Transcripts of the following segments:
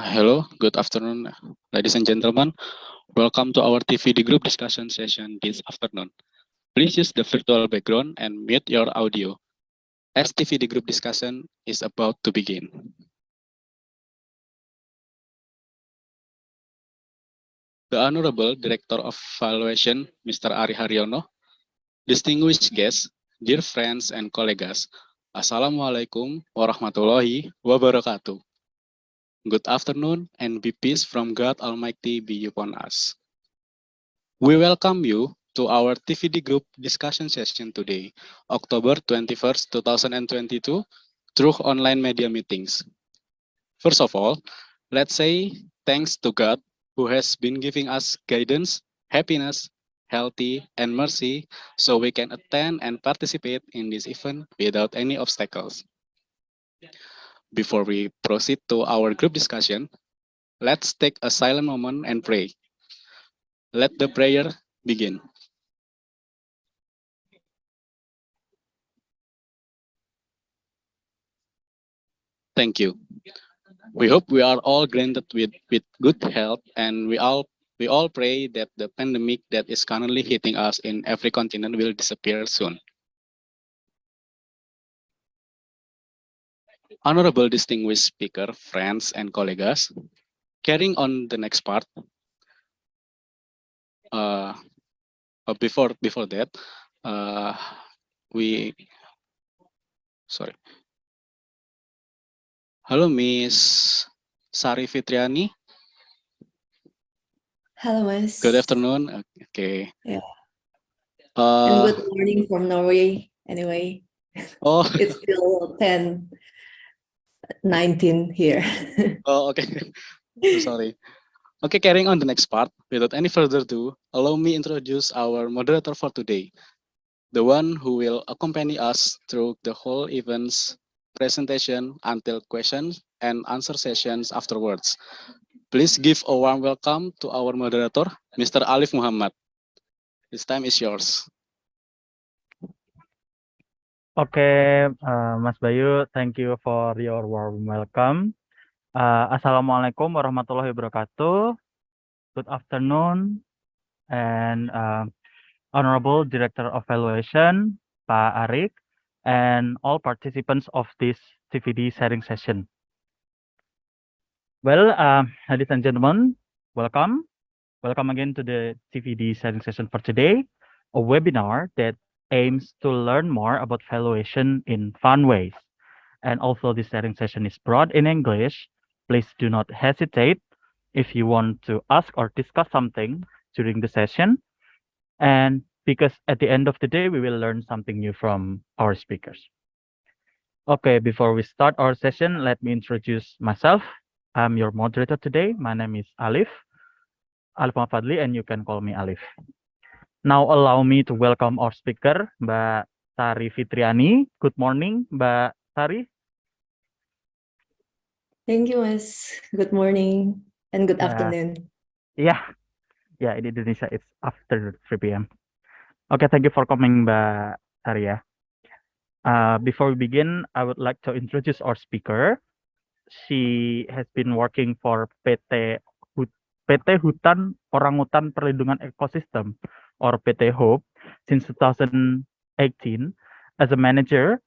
Hello, good afternoon, ladies and gentlemen. Welcome to our TVD group discussion session this afternoon. Please use the virtual background and mute your audio, as TVD group discussion is about to begin. The Honorable Director of Valuation, Mr. Ari Haryono, distinguished guests, dear friends and colleagues, Assalamualaikum warahmatullahi wabarakatuh. Good afternoon and be peace from God Almighty be upon us. We welcome you to our TVD group discussion session today, October 21st, 2022, through online media meetings. First of all, let's say thanks to God who has been giving us guidance, happiness, healthy, and mercy so we can attend and participate in this event without any obstacles. Before we proceed to our group discussion, let's take a silent moment and pray. Let the prayer begin. Thank you. We hope we are all granted with good health, and we all pray that the pandemic that is currently hitting us in every continent will disappear soon. Honorable distinguished speaker, friends, and colleagues, carrying on the next part. Before that, sorry. Hello, Miss Sari Fitriani. Hello, Miss. Good afternoon. Okay. Yeah. And good morning from Norway. Anyway. Oh. It's still 10:19 here. Oh, okay. Sorry. Okay, carrying on the next part, without any further ado, allow me introduce our moderator for today, the one who will accompany us through the whole event's presentation until questions and answer sessions afterwards. Please give a warm welcome to our moderator, Mr. Alif Muhammad. This time is yours. Okay, Mas Bayu, thank you for your warm welcome. Assalamualaikum warahmatullahi wabarakatuh. Good afternoon, and Honorable Director of Valuation, Pak Arik, and all participants of this TVD sharing session. Well, ladies and gentlemen, welcome. Welcome again to the TVD sharing session for today, a webinar that aims to learn more about valuation in fun ways. And also this sharing session is broad in English. Please do not hesitate if you want to ask or discuss something during the session. And because at the end of the day, we will learn something new from our speakers. Okay, before we start our session, let me introduce myself. I'm your moderator today. My name is Alif Fadli, and you can call me Alif. Now allow me to welcome our speaker, Mbak Sari Fitriani. Good morning, Mbak Sari. Thank you, Mas. Good morning and good afternoon. Yeah, in Indonesia it's after 3 p.m. Okay, thank you for coming, Mbak Sari. Before we begin, I would like to introduce our speaker. She has been working for PT Hutan Orangutan Perlindungan Ekosistem, or PT HOPE, since 2018 as a manager.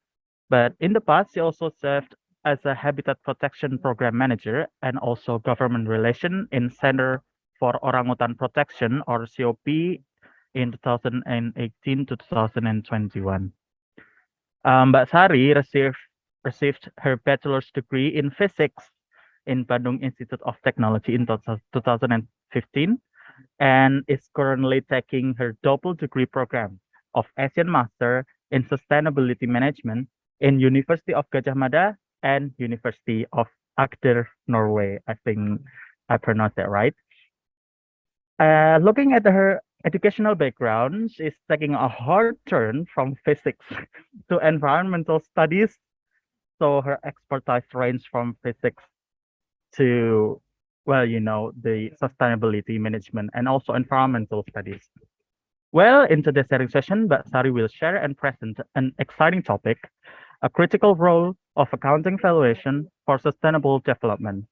But in the past, she also served as a Habitat Protection Program Manager and also Government Relation in Center for Orangutan Protection, or COP, in 2018 to 2021. Mbak Sari received her bachelor's degree in physics in Bandung Institute of Technology in 2015 and is currently taking her double degree program of Asean Master in Sustainability Management in University of Gajah Mada and University of Agder, Norway. I think I pronounced that right. Looking at her educational background, she's taking a hard turn from physics to environmental studies. So her expertise ranges from physics to, well, the sustainability management and also environmental studies. Well, in today's sharing session, Mbak Sari will share and present an exciting topic, a critical role of accounting valuation for sustainable development.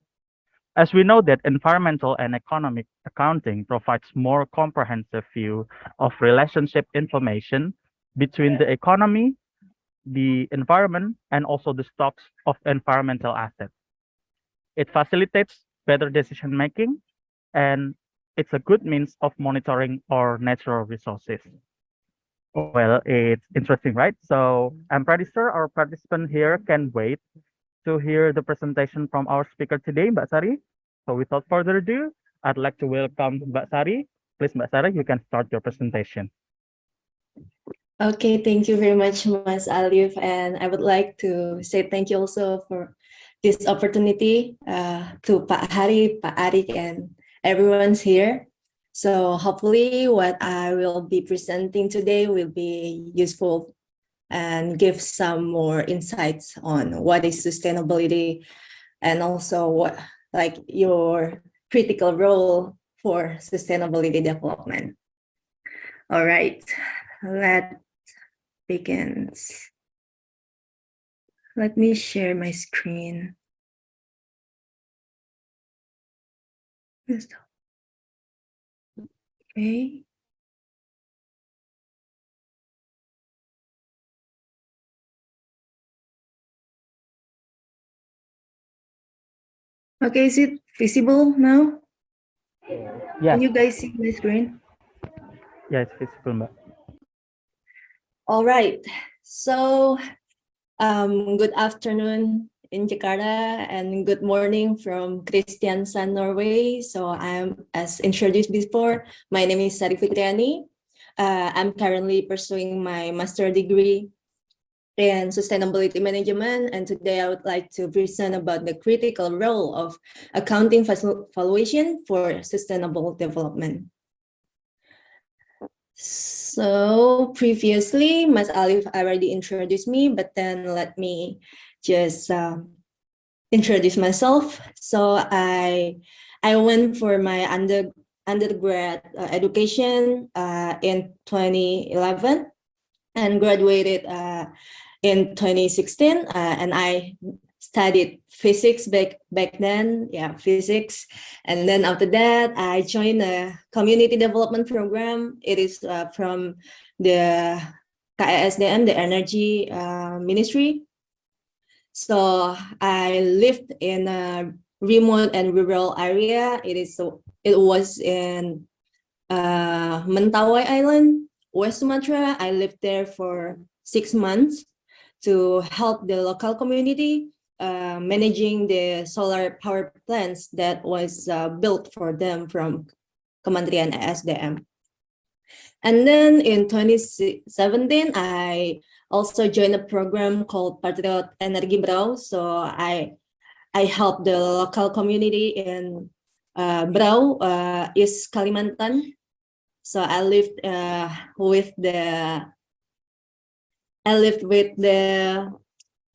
As we know that environmental and economic accounting provides more comprehensive view of relationship information between the economy, the environment, and also the stocks of environmental assets. It facilitates better decision making, and it's a good means of monitoring our natural resources. Well, it's interesting, right? So I'm pretty sure our participant here can wait to hear the presentation from our speaker today, Mbak Sari. So without further ado, I'd like to welcome Mbak Sari. Please, Mbak Sari, you can start your presentation. Okay, thank you very much, Mas Alif. And I would like to say thank you also for this opportunity to Pak Hari, Pak Arik, and everyone's here. So hopefully what I will be presenting today will be useful and give some more insights on what is sustainability and also what like your critical role for sustainability development. All right, let's begin. Let me share my screen. Okay. Okay, is it visible now? Yes. Can you guys see my screen? Yes, visible, Mbak. All right. So, good afternoon in Jakarta and good morning from Kristiansand, Norway. So I'm, as introduced before, my name is Sari Fitriani. I'm currently pursuing my master degree in sustainability management, and today I would like to present about the critical role of accounting valuation for sustainable development. So previously, Mas Alif already introduced me, but then let me just introduce myself. So I went for my undergrad education in 2011 and graduated in 2016, and I studied physics back then, physics. And then after that, I joined a community development program. It is from the KSDM, the Energy Ministry. So I lived in a remote and rural area. It was in Mentawai Island, West Sumatra. I lived there for 6 months to help the local community managing the solar power plants that was built for them from Kementerian SDM. And then in 2017, I also joined a program called Patriot Energi Brau. So I helped the local community in Brau, East Kalimantan. So I lived with the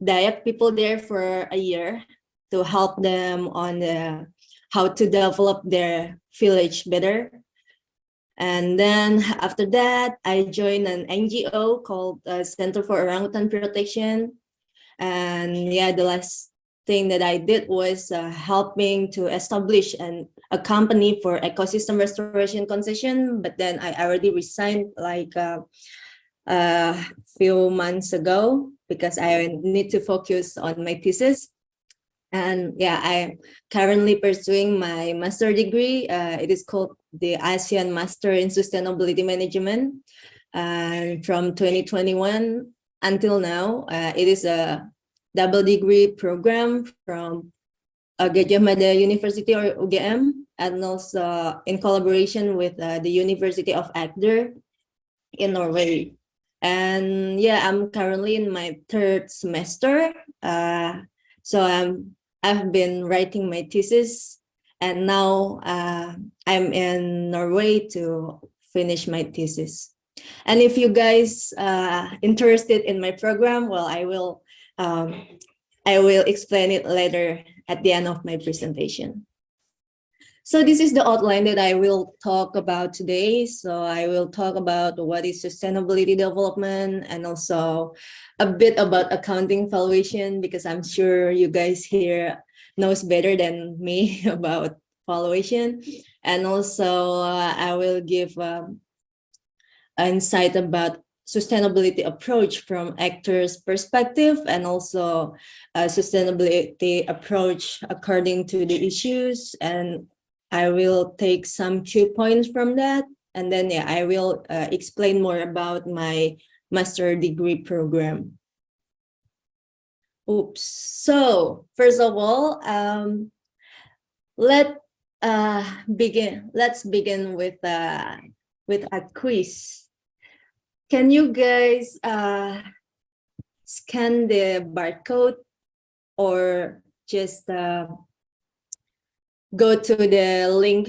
Dayak people there for a year to help them on how to develop their village better. And then after that, I joined an NGO called Center for Orangutan Protection. And the last thing that I did was helping to establish a company for ecosystem restoration concession. But then I already resigned like a few months ago because I need to focus on my thesis. And I'm currently pursuing my master degree. It is called the Asean Master in Sustainability Management. From 2021 until now, it is a double degree program from Gajah Mada University or UGM, and also in collaboration with the University of Agder in Norway. And I'm currently in my 3rd semester. So I've been writing my thesis, and now I'm in Norway to finish my thesis. And if you guys interested in my program, well, I will explain it later at the end of my presentation. So this is the outline that I will talk about today. So I will talk about what is sustainability development and also a bit about accounting valuation, because I'm sure you guys here knows better than me about valuation. And also I will give insight about sustainability approach from actors' perspective, and also sustainability approach according to the issues. And I will take some key points from that. And then I will explain more about my master degree program. Oops. So first of all, let's begin with a quiz. Can you guys scan the barcode, or just go to the link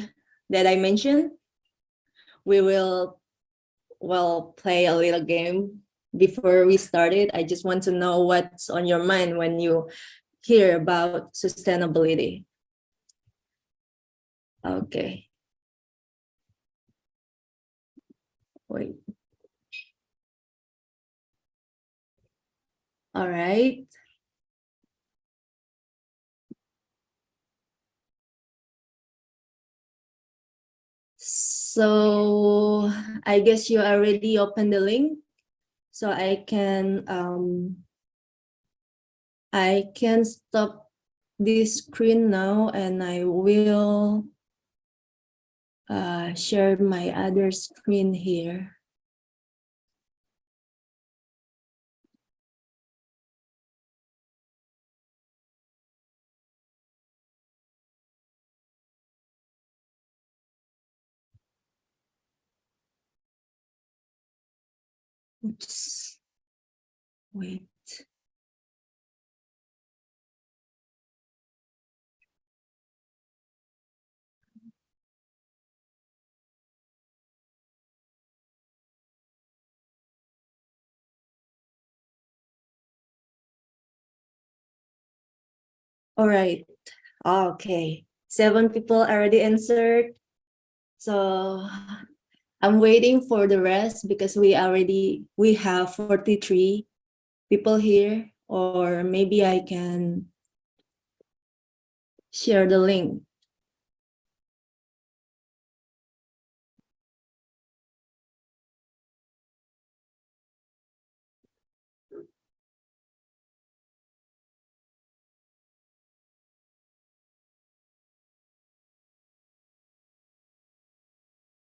that I mentioned? We will play a little game before we started. I just want to know what's on your mind when you hear about sustainability. Okay. Wait. All right. So I guess you already opened the link, so I can stop this screen now, and I will share my other screen here. Oops. Wait. All right. Okay. 7 people already answered. So I'm waiting for the rest, because we have 43 people here, or maybe I can share the link.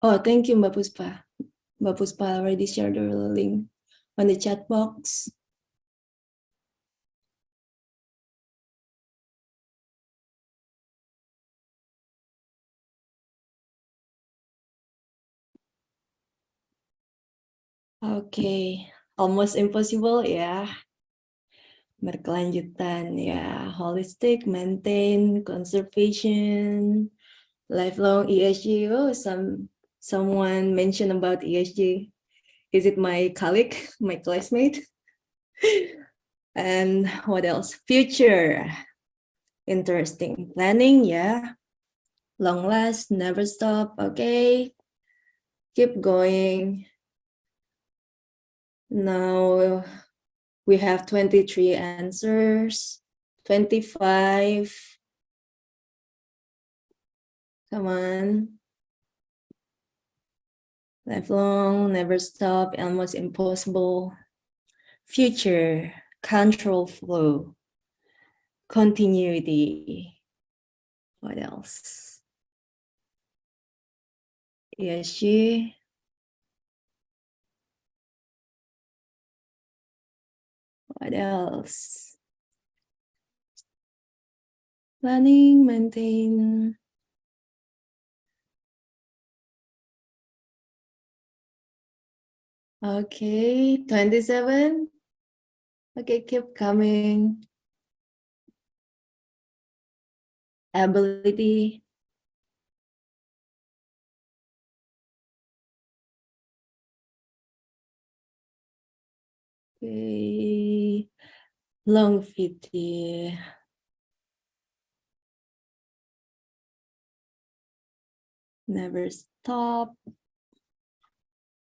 Oh, thank you, Mbak Puspa. Mbak Puspa already shared the link on the chat box. Okay, almost impossible ya. Berkelanjutan ya, holistic, maintain, conservation, lifelong ESG. Oh, someone mentioned about ESG. Is it my colleague, my classmate? And what else? Future, interesting. Planning, yeah. Long last, never stop. Okay, keep going. Now we have 23 answers, 25. Come on. Lifelong, never stop, almost impossible. Future, control flow, continuity. What else? ESG. What else? Planning, maintain. Okay, 27. Okay, keep coming. Ability. Okay, longevity. Never stop.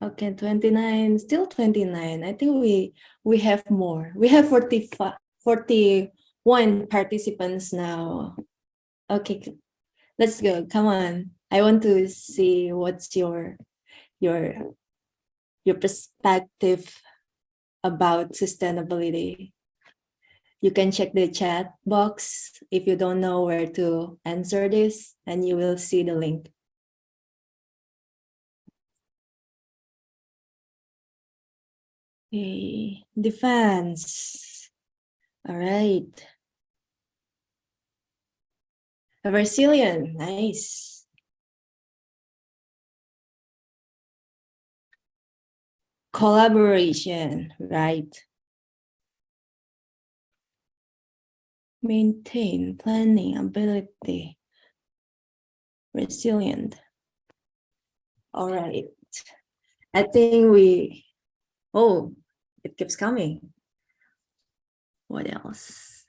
Okay, 29, still 29. I think we have more. We have 41 one participants now. Okay, let's go. Come on. I want to see what's your perspective about sustainability. You can check the chat box if you don't know where to answer this, and you will see the link. Okay, defense. All right. Resilient, nice. Collaboration, right. Maintain, planning, ability. Resilient. All right. I think it keeps coming. What else?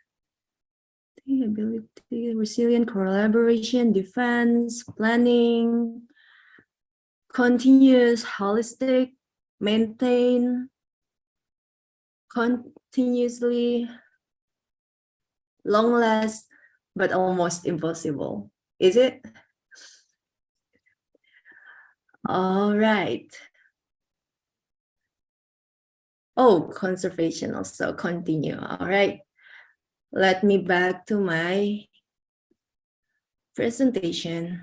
Ability, resilient, collaboration, defense, planning, continuous, holistic, maintain, continuously, long last, but almost impossible. Is it? All right. Oh, conservation also continue. All right. Let me back to my presentation.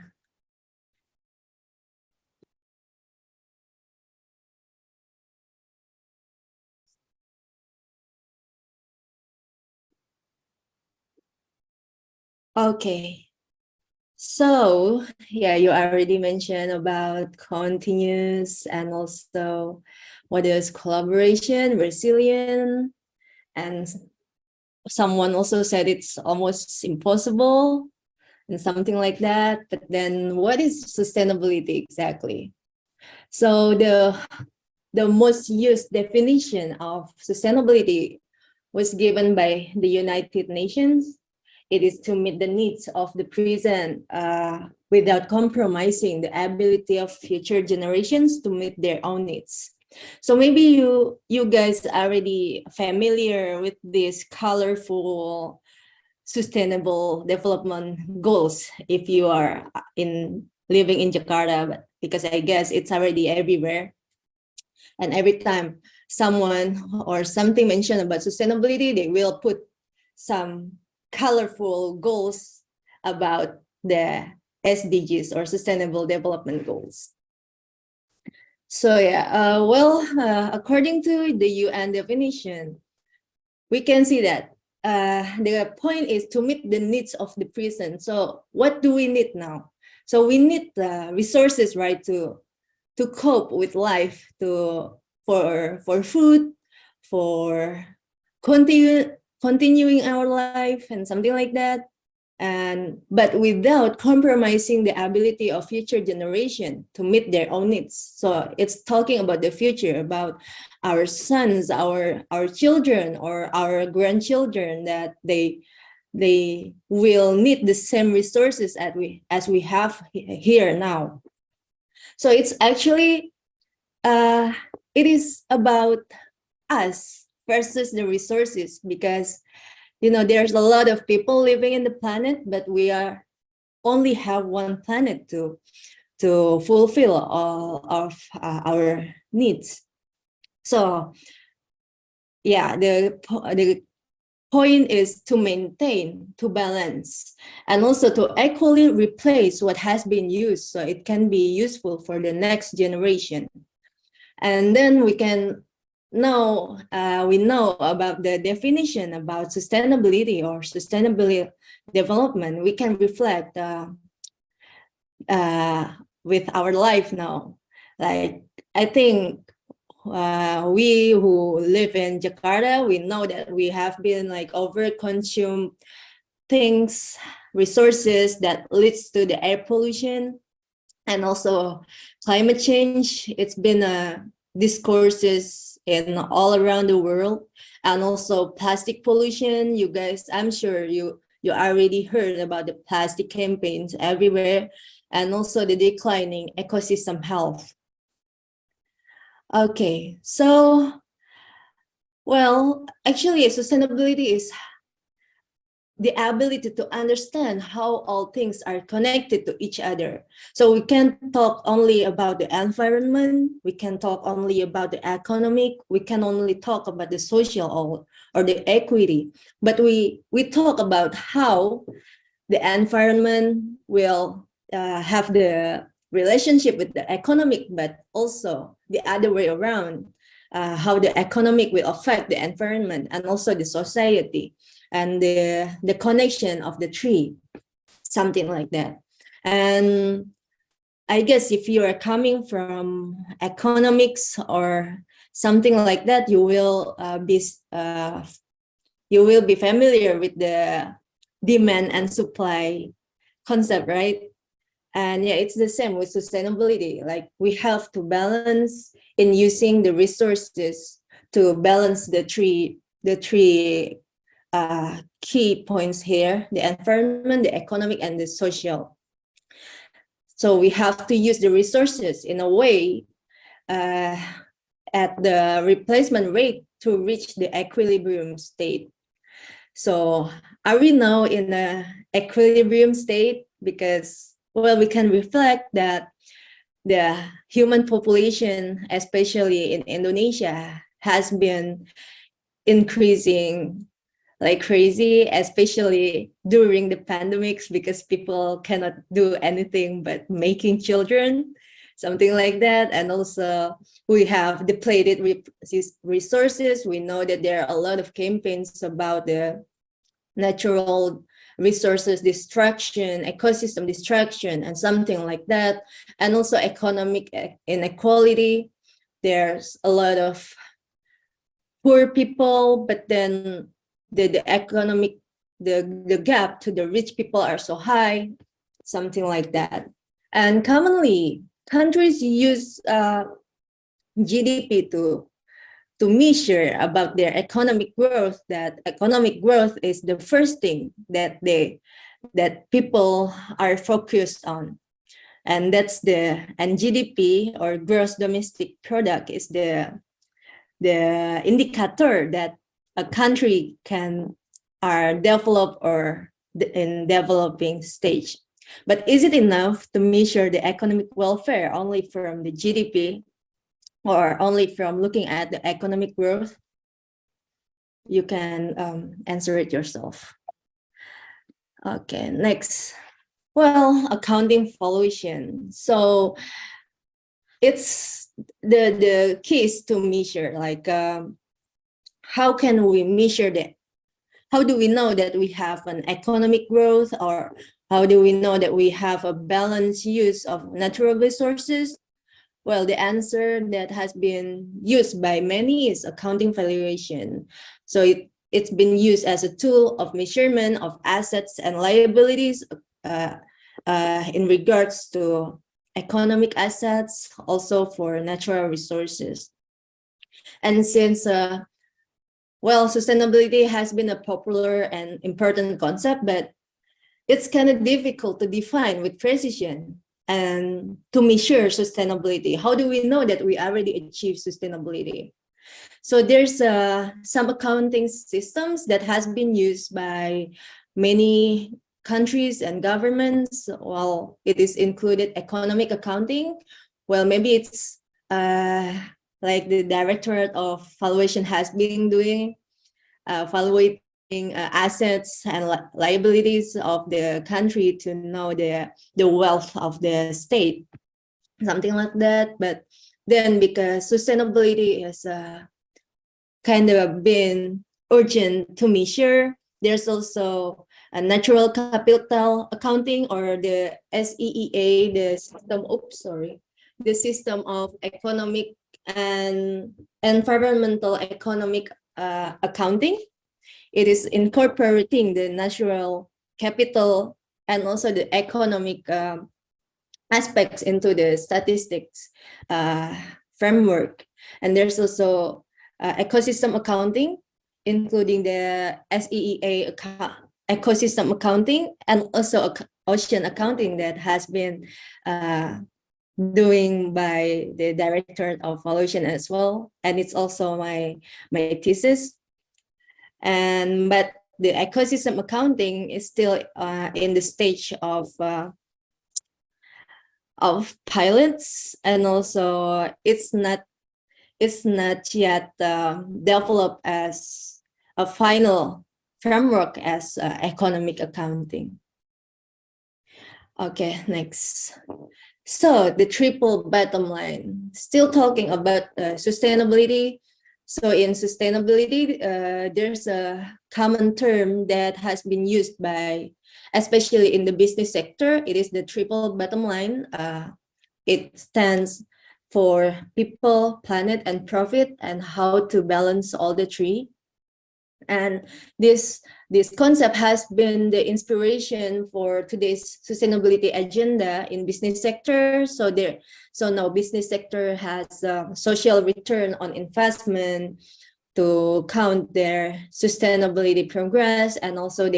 Okay. So, yeah, you already mentioned about continuous and also what is collaboration, resilient, and someone also said it's almost impossible and something like that. But then what is sustainability exactly? So the most used definition of sustainability was given by the United Nations. It is to meet the needs of the present without compromising the ability of future generations to meet their own needs. So maybe you guys are already familiar with these colorful sustainable development goals if you are living in Jakarta, because I guess it's already everywhere. And every time someone or something mentioned about sustainability, they will put some colorful goals about the SDGs or Sustainable Development Goals. So yeah, according to the UN definition, we can see that the point is to meet the needs of the present. So what do we need now? So we need resources, right, to cope with life, for food, for continuing our life and something like that, but without compromising the ability of future generation to meet their own needs. So it's talking about the future, about our sons, our children, or our grandchildren, that they will need the same resources as we have here now. So it's actually it is about us versus the resources, because there's a lot of people living in the planet, but we only have one planet to fulfill all of our needs. So yeah, the point is to maintain, to balance, and also to equally replace what has been used so it can be useful for the next generation. And then we know about the definition about sustainability or sustainable development. We can reflect with our life now. Like, I think we who live in Jakarta, we know that we have been overconsume things, resources that leads to the air pollution and also climate change. It's been discourses in all around the world, and also plastic pollution. You guys, I'm sure you already heard about the plastic campaigns everywhere, and also the declining ecosystem health. Okay, so actually sustainability is the ability to understand how all things are connected to each other. So we can't talk only about the environment, we can talk only about the economic, we can only talk about the social or the equity, but we talk about how the environment will have the relationship with the economic, but also the other way around, how the economic will affect the environment and also the society, and the connection of the tree, something like that. And I guess if you are coming from economics or something like that, you will be familiar with the demand and supply concept, right? And yeah, it's the same with sustainability. Like we have to balance in using the resources to balance the three key points here: the environment, the economic, and the social. So we have to use the resources in a way at the replacement rate to reach the equilibrium state. So are we now in a equilibrium state? Because, well, we can reflect that the human population, especially in Indonesia, has been increasing like crazy, especially during the pandemics, because people cannot do anything but making children, something like that. And also we have depleted resources. We know that there are a lot of campaigns about the natural resources destruction, ecosystem destruction, and something like that. And also economic inequality. There's a lot of poor people, but then the economic, the gap to the rich people are so high, something like that. And commonly, countries use GDP to measure about their economic growth. That economic growth is the first thing that people are focused on, and that's and GDP, or gross domestic product, is the indicator that a country are developed or in developing stage. But is it enough to measure the economic welfare only from the GDP or only from looking at the economic growth? You can answer it yourself. Okay, next. Well, accounting valuation. So it's the keys to measure, like how can we measure that? How do we know that we have an economic growth, or how do we know that we have a balanced use of natural resources? Well, the answer that has been used by many is accounting valuation. So it's been used as a tool of measurement of assets and liabilities in regards to economic assets, also for natural resources. And since well, sustainability has been a popular and important concept, but it's kind of difficult to define with precision and to measure sustainability. How do we know that we already achieved sustainability? So there's some accounting systems that has been used by many countries and governments. Well, it is included economic accounting. Well, maybe it's like the Directorate of Valuation has been doing, evaluating assets and liabilities of the country to know the wealth of the state, something like that. But then, because sustainability is kind of been urgent to measure, there's also a natural capital accounting, or the SEEA, the system of economic and environmental economic accounting. It is incorporating the natural capital and also the economic aspects into the statistics framework. And there's also ecosystem accounting, including the SEEA ecosystem accounting, and also ocean accounting that has been doing by the Directorate of Valuation as well. And it's also my thesis. And but the ecosystem accounting is still in the stage of pilots, and also it's not yet developed as a final framework as economic accounting. Okay, next. So the triple bottom line, still talking about sustainability. So in sustainability, there's a common term that has been used by, especially in the business sector. It is the triple bottom line. It stands for people, planet, and profit, and how to balance all the three. And this concept has been the inspiration for today's sustainability agenda in business sector. So now business sector has social return on investment to count their sustainability progress, and also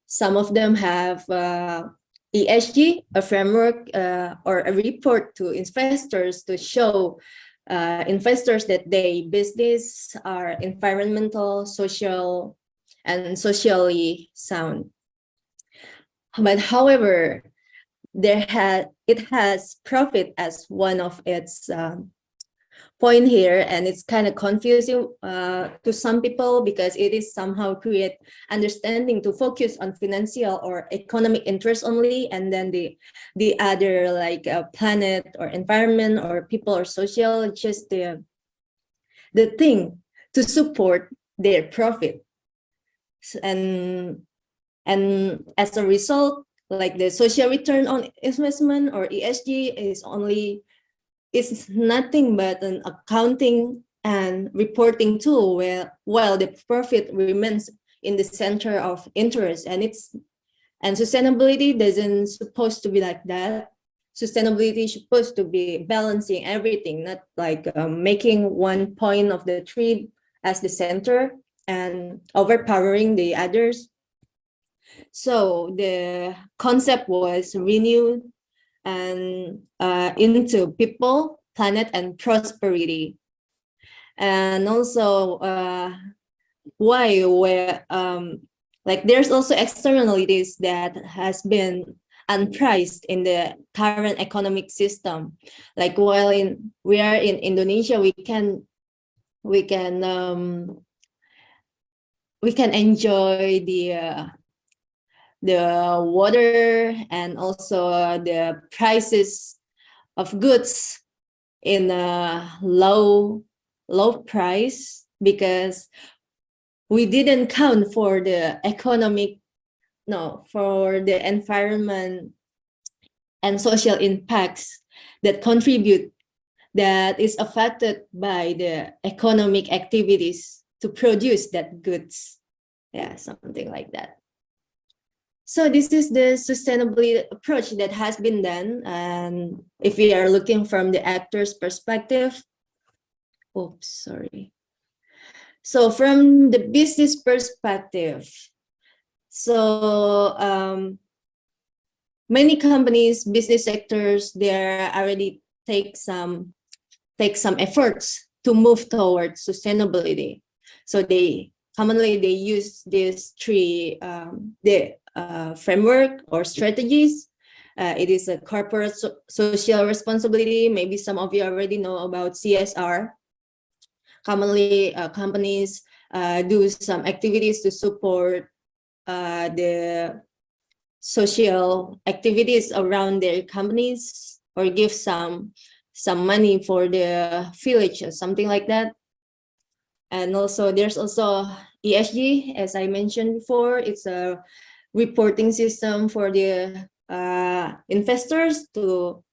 some of them have ESG, a framework or a report to investors to show investors that their business are environmental, social, and socially sound. But however, it has profit as one of its point here, and it's kind of confusing to some people, because it is somehow create understanding to focus on financial or economic interest only, and then the other, like planet or environment or people or social, just the thing to support their profit. And as a result, like the social return on investment or ESG is nothing but an accounting and reporting tool, while the profit remains in the center of interest. And sustainability doesn't supposed to be like that. Sustainability is supposed to be balancing everything, not like making one point of the tree as the center and overpowering the others. So the concept was renewed and into people, planet, and prosperity. And also like there's also externalities that has been unpriced in the current economic system. Like while we are in Indonesia, we can enjoy the water and also the prices of goods in a low price, because we didn't count for the for the environment and social impacts that is affected by the economic activities to produce that goods. Yeah, something like that. So this is the sustainability approach that has been done. And if we are looking from the actor's perspective, So from the business perspective, so many companies, business sectors, they already take some efforts to move towards sustainability. So commonly they use these three framework or strategies. It is a corporate social responsibility. Maybe some of you already know about CSR. Commonly, companies do some activities to support the social activities around their companies, or give some money for the village or something like that. And also there's also ESG, as I mentioned before. It's a reporting system for the investors to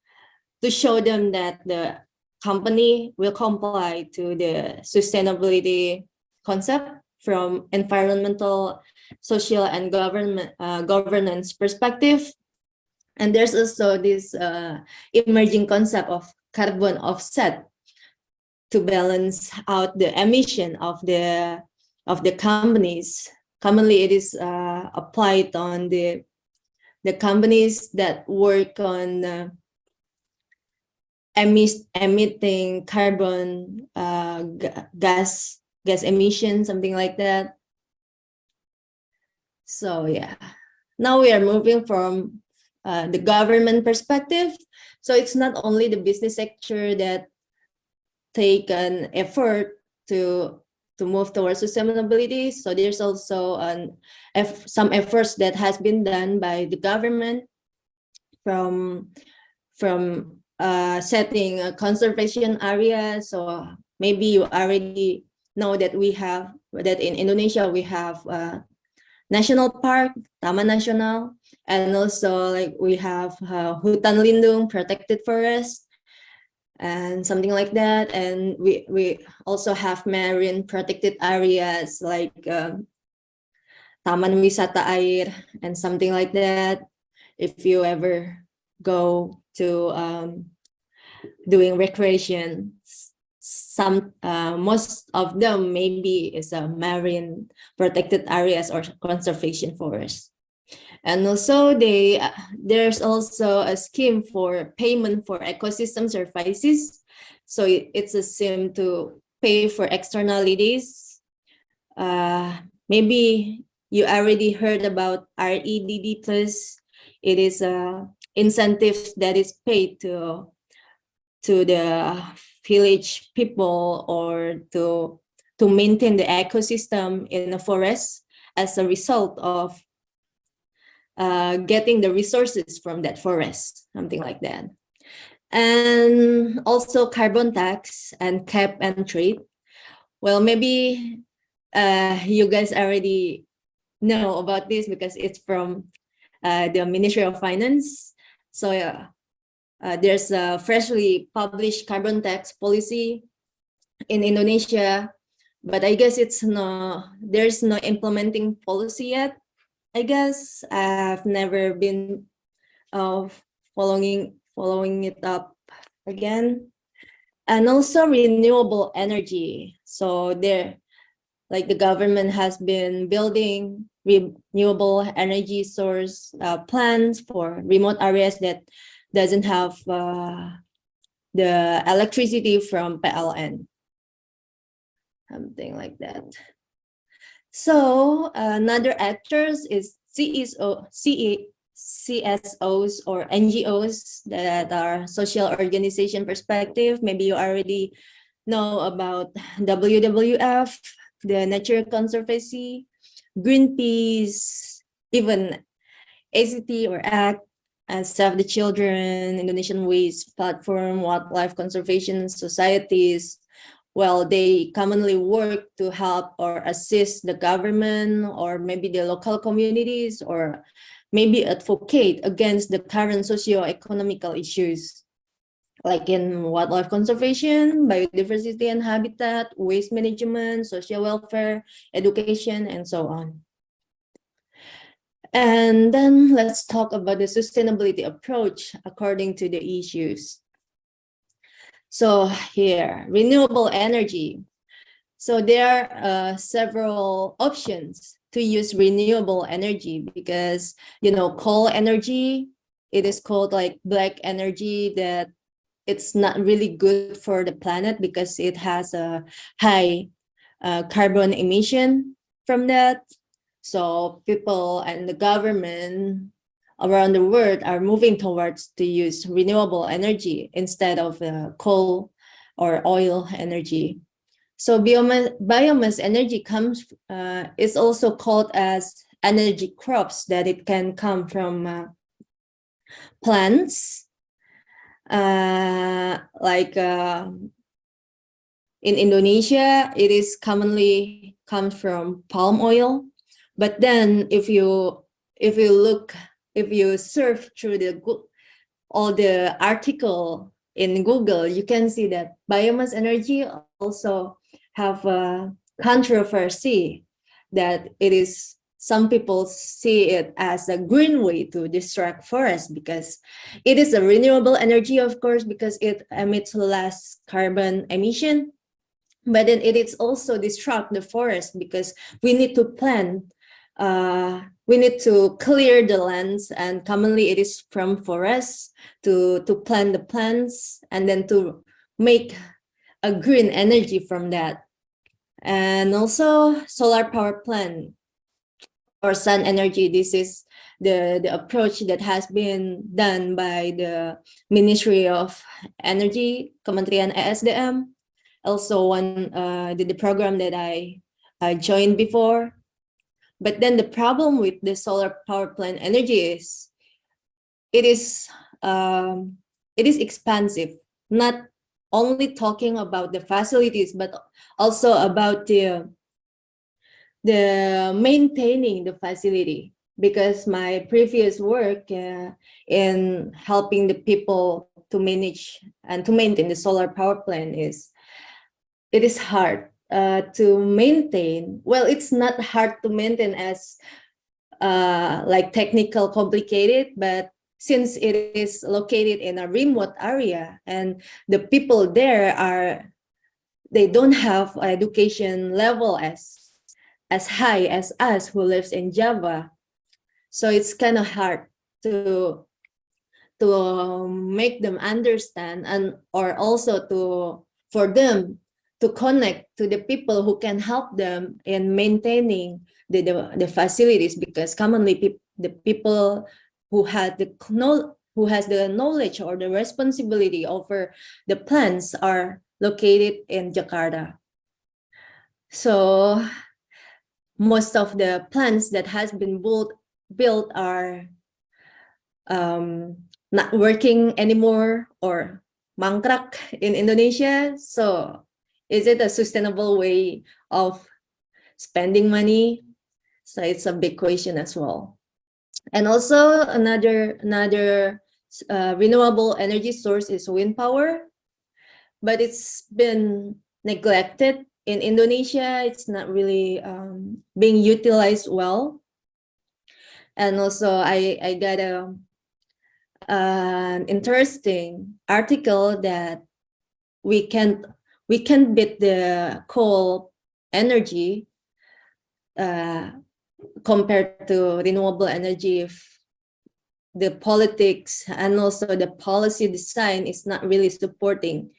show them that the company will comply to the sustainability concept from environmental, social, and governance perspective. And there's also this emerging concept of carbon offset to balance out the emission of the companies. Commonly, it is applied on the companies that work on emitting carbon gas emissions, something like that. So yeah, now we are moving from the government perspective. So it's not only the business sector that take an effort to move towards sustainability. So there's also some efforts that has been done by the government from setting a conservation area. So maybe you already know that in Indonesia we have national park, Taman Nasional, and also like we have hutan lindung, protected forest, and something like that. And we also have marine protected areas like Taman Wisata Air and something like that. If you ever go to doing recreation, most of them maybe is a marine protected areas or conservation forest. And also there's also a scheme for payment for ecosystem services. So it's a scheme to pay for externalities. Maybe you already heard about REDD plus. It is a incentive that is paid to the village people or to maintain the ecosystem in the forest as a result of getting the resources from that forest, something like that. And also carbon tax and cap and trade. Well, maybe you guys already know about this because it's from the Ministry of Finance. So there's a freshly published carbon tax policy in Indonesia, but I guess there's no implementing policy yet. I guess I've never been following it up again. And also renewable energy. So like the government has been building renewable energy source plans for remote areas that doesn't have the electricity from PLN, something like that. So another actors is CSOs or NGOs that are social organization perspective. Maybe you already know about WWF, the Nature Conservancy, Greenpeace, even ACT or ACT, Save the Children, Indonesian Waste Platform, Wildlife Conservation Societies. Well, they commonly work to help or assist the government or maybe the local communities or maybe advocate against the current socio-economical issues like in wildlife conservation, biodiversity and habitat, waste management, social welfare, education, and so on. And then let's talk about the sustainability approach according to the issues. So here, renewable energy. So there are several options to use renewable energy because, coal energy, it is called like black energy that it's not really good for the planet because it has a high carbon emission from that. So people and the government around the world are moving towards to use renewable energy instead of coal or oil energy. So biomass energy is also called as energy crops, that it can come from plants. In Indonesia, it is commonly comes from palm oil. But then if you surf through all the article in Google, you can see that biomass energy also have a controversy that it is, some people see it as a green way to distract forests because it is a renewable energy, of course, because it emits less carbon emission. But then it is also distract the forest because we need to plant, we need to clear the lands, and commonly it is from forests to plant the plants and then to make a green energy from that. And also solar power plant. or sun energy. This is the approach that has been done by the Ministry of Energy, Kementerian ESDM. Also the program that I joined before. But then the problem with the solar power plant energy is it is expensive, not only talking about the facilities, but also about the maintaining the facility. Because my previous work in helping the people to manage and to maintain the solar power plant it is hard to maintain. Well, it's not hard to maintain as like technical complicated, but since it is located in a remote area and the people there they don't have education level as high as us who lives in Java, so it's kind of hard to make them understand, and or also for them to connect to the people who can help them in maintaining the facilities, because commonly the people who has the knowledge or the responsibility over the plants are located in Jakarta. So most of the plants that has been built are not working anymore or mangkrak in Indonesia. So is it a sustainable way of spending money? So it's a big question as well. And also another renewable energy source is wind power, but it's been neglected in Indonesia. It's not really being utilized well. And also I got an interesting article that we can beat the coal energy compared to renewable energy if the politics and also the policy design is not really supporting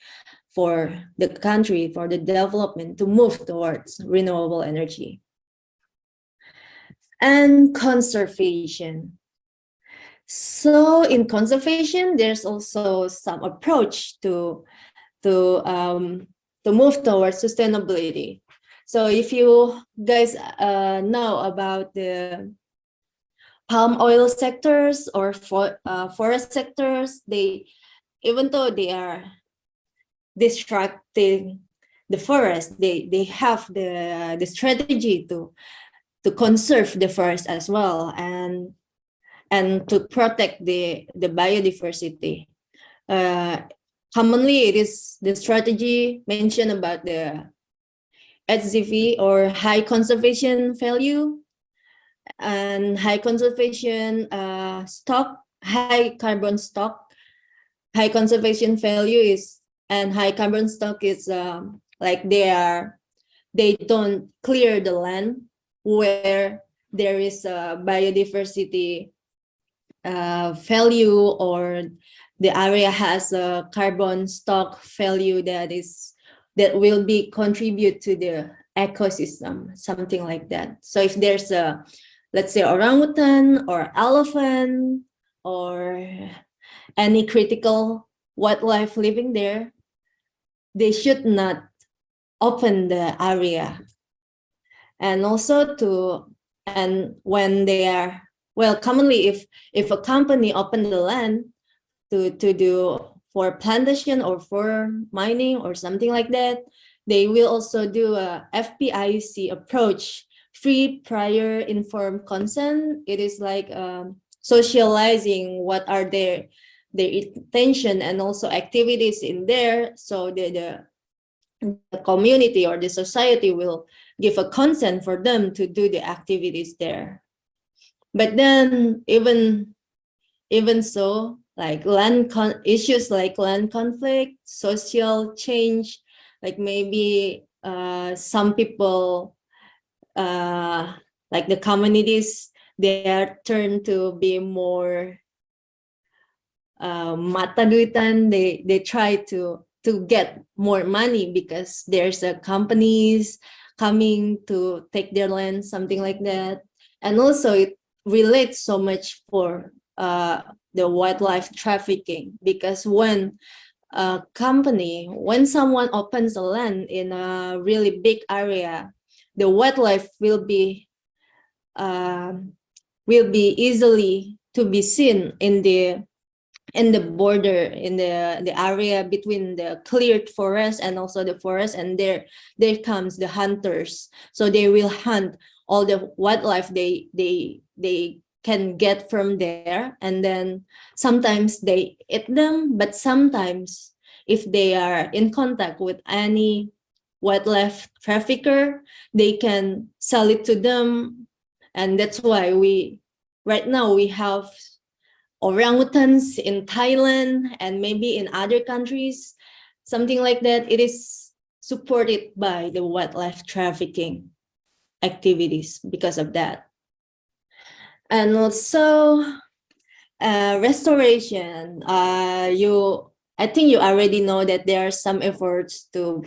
for the country, for the development to move towards renewable energy. And conservation. So in conservation, there's also some approach to move towards sustainability. So if you guys know about the palm oil sectors or forest sectors, even though they are destructing the forest, they have the strategy to conserve the forest as well and to protect the biodiversity. Commonly, it is the strategy mentioned about the HCV or high conservation value and high conservation stock, high carbon stock. High conservation value is and high carbon stock is like they don't clear the land where there is a biodiversity value, or the area has a carbon stock value that will be contribute to the ecosystem, something like that. So if there's a, let's say, orangutan or elephant or any critical wildlife living there, they should not open the area. And also when they are, well, commonly if a company open the land to do for plantation or for mining or something like that, they will also do a FPIC approach, free prior informed consent. It is like socializing what are their intention and also activities in there, so the community or the society will give a consent for them to do the activities there. But then even so, like issues like land conflict, social change, like maybe some people like the communities, they are turned to be more mata duitan. They try to get more money because there's companies coming to take their land, something like that. And also it relates so much for the wildlife trafficking, because when a company, when someone opens a land in a really big area, the wildlife will be easily to be seen in the border, in the area between the cleared forest and also the forest, and there comes the hunters. So they will hunt all the wildlife they can get from there, and then sometimes they eat them, but sometimes if they are in contact with any wildlife trafficker, they can sell it to them. And that's why right now we have orangutans in Thailand and maybe in other countries, something like that. It is supported by the wildlife trafficking activities because of that. And also restoration. I think you already know that there are some efforts to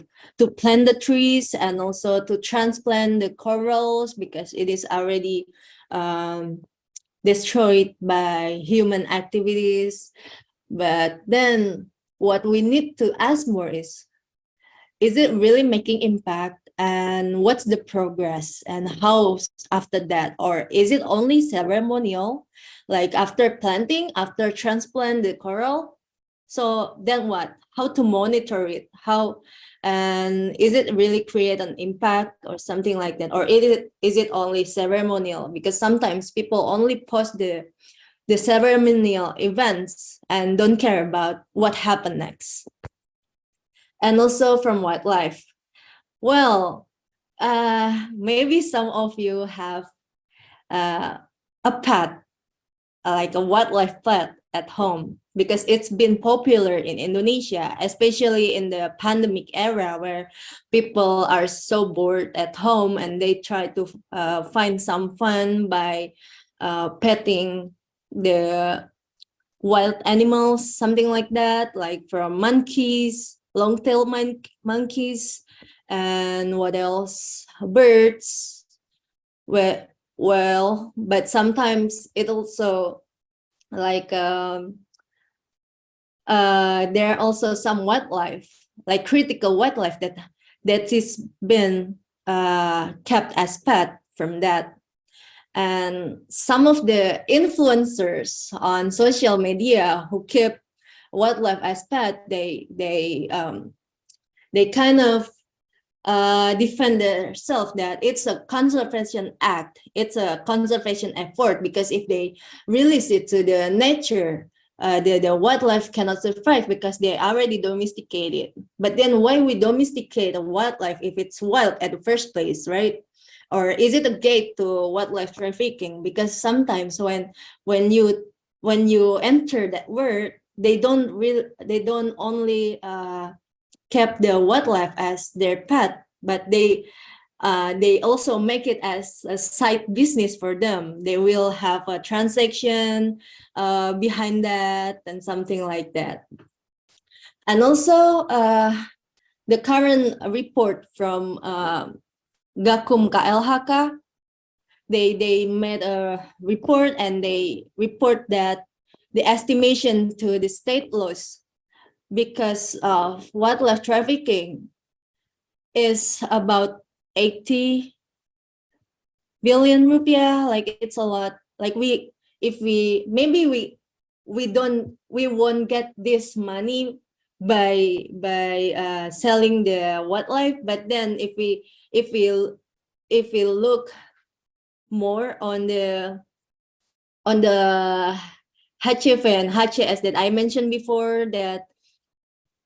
plant the trees and also to transplant the corals, because it is already destroyed by human activities. But then what we need to ask more is it really making impact, and what's the progress, and how after that? Or is it only ceremonial, like after planting, after transplant the coral? So then what? How to monitor it? How, and is it really create an impact or something like that? Or is it only ceremonial? Because sometimes people only post the ceremonial events and don't care about what happened next. And also from wildlife. Well, maybe some of you have a pet, like a wildlife pet at home, because it's been popular in Indonesia, especially in the pandemic era where people are so bored at home and they try to find some fun by petting the wild animals, something like that, like from monkeys, long-tailed monkeys, and what else? Birds. Well, but sometimes it also like there are also some wildlife, like critical wildlife that is been kept as pet from that. And some of the influencers on social media who keep wildlife as pet, they kind of defend themselves that it's a conservation act, it's a conservation effort, because if they release it to the nature, the wildlife cannot survive because they already domesticated. But then why we domesticate a wildlife if it's wild at the first place, right? Or is it a gate to wildlife trafficking? Because sometimes when you enter that word, they don't only kept the wildlife as their pet, but they also make it as a side business for them. They will have a transaction behind that and something like that. And also the current report from Gakum KLHK, they made a report and they report that the estimation to the state loss because of wildlife trafficking is about 80 billion rupiah. Like it's a lot. Like we won't get this money by selling the wildlife, but then if we look more on the HCV and HCS that I mentioned before, that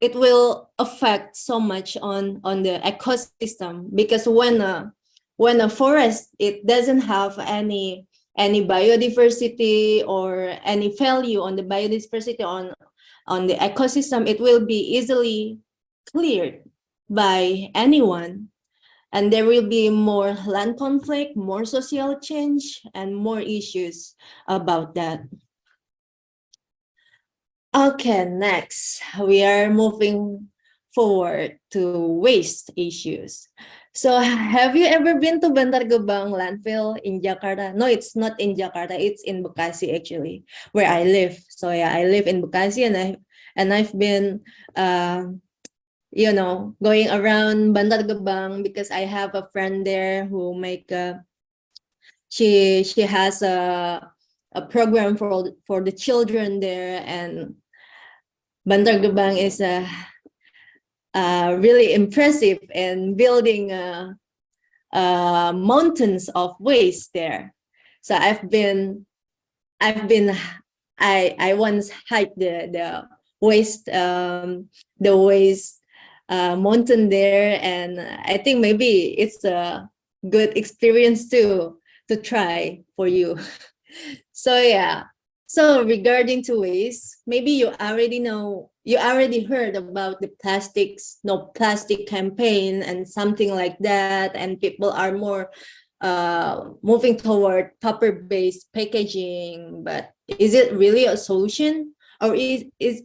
it will affect so much on the ecosystem, because when a forest, it doesn't have any biodiversity or any value on the biodiversity on the ecosystem, it will be easily cleared by anyone, and there will be more land conflict, more social change, and more issues about that. Okay, next we are moving forward to waste issues. So have you ever been to Bantar Gebang landfill in Jakarta? No, it's not in Jakarta. It's in Bekasi actually, where I live. So yeah, I live in Bekasi, and I've been going around Bantar Gebang because I have a friend there who she has a program for the children there, and Bantar Gebang is really impressive in building mountains of waste there. So I once hiked the waste mountain there, and I think maybe it's a good experience to try for you. So yeah. So regarding to waste, maybe you already heard about the no plastic campaign and something like that, and people are more moving toward paper-based packaging. But is it really a solution, or it is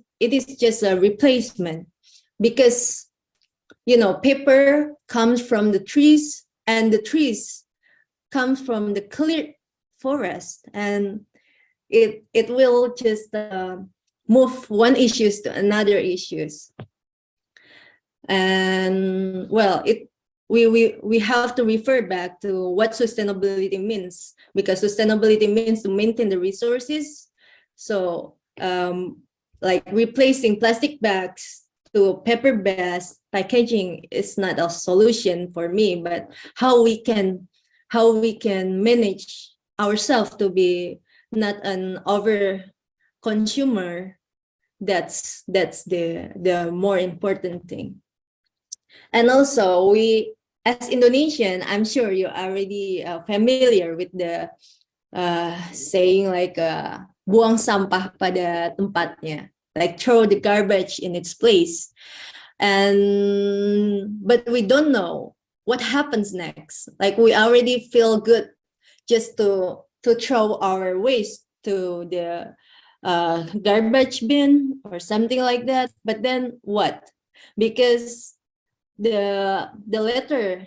just a replacement? Because paper comes from the trees, and the trees comes from the clear forest, and it will just move one issues to another issues. And well, we have to refer back to what sustainability means, because sustainability means to maintain the resources. So like replacing plastic bags to paper-based packaging is not a solution for me, but how we can manage ourselves to be not an over consumer. That's the more important thing. And also, we as Indonesian, I'm sure you're already familiar with the saying like buang sampah pada tempatnya, like throw the garbage in its place. But we don't know what happens next. Like we already feel good just to throw our waste to the garbage bin or something like that. But then what? Because the letter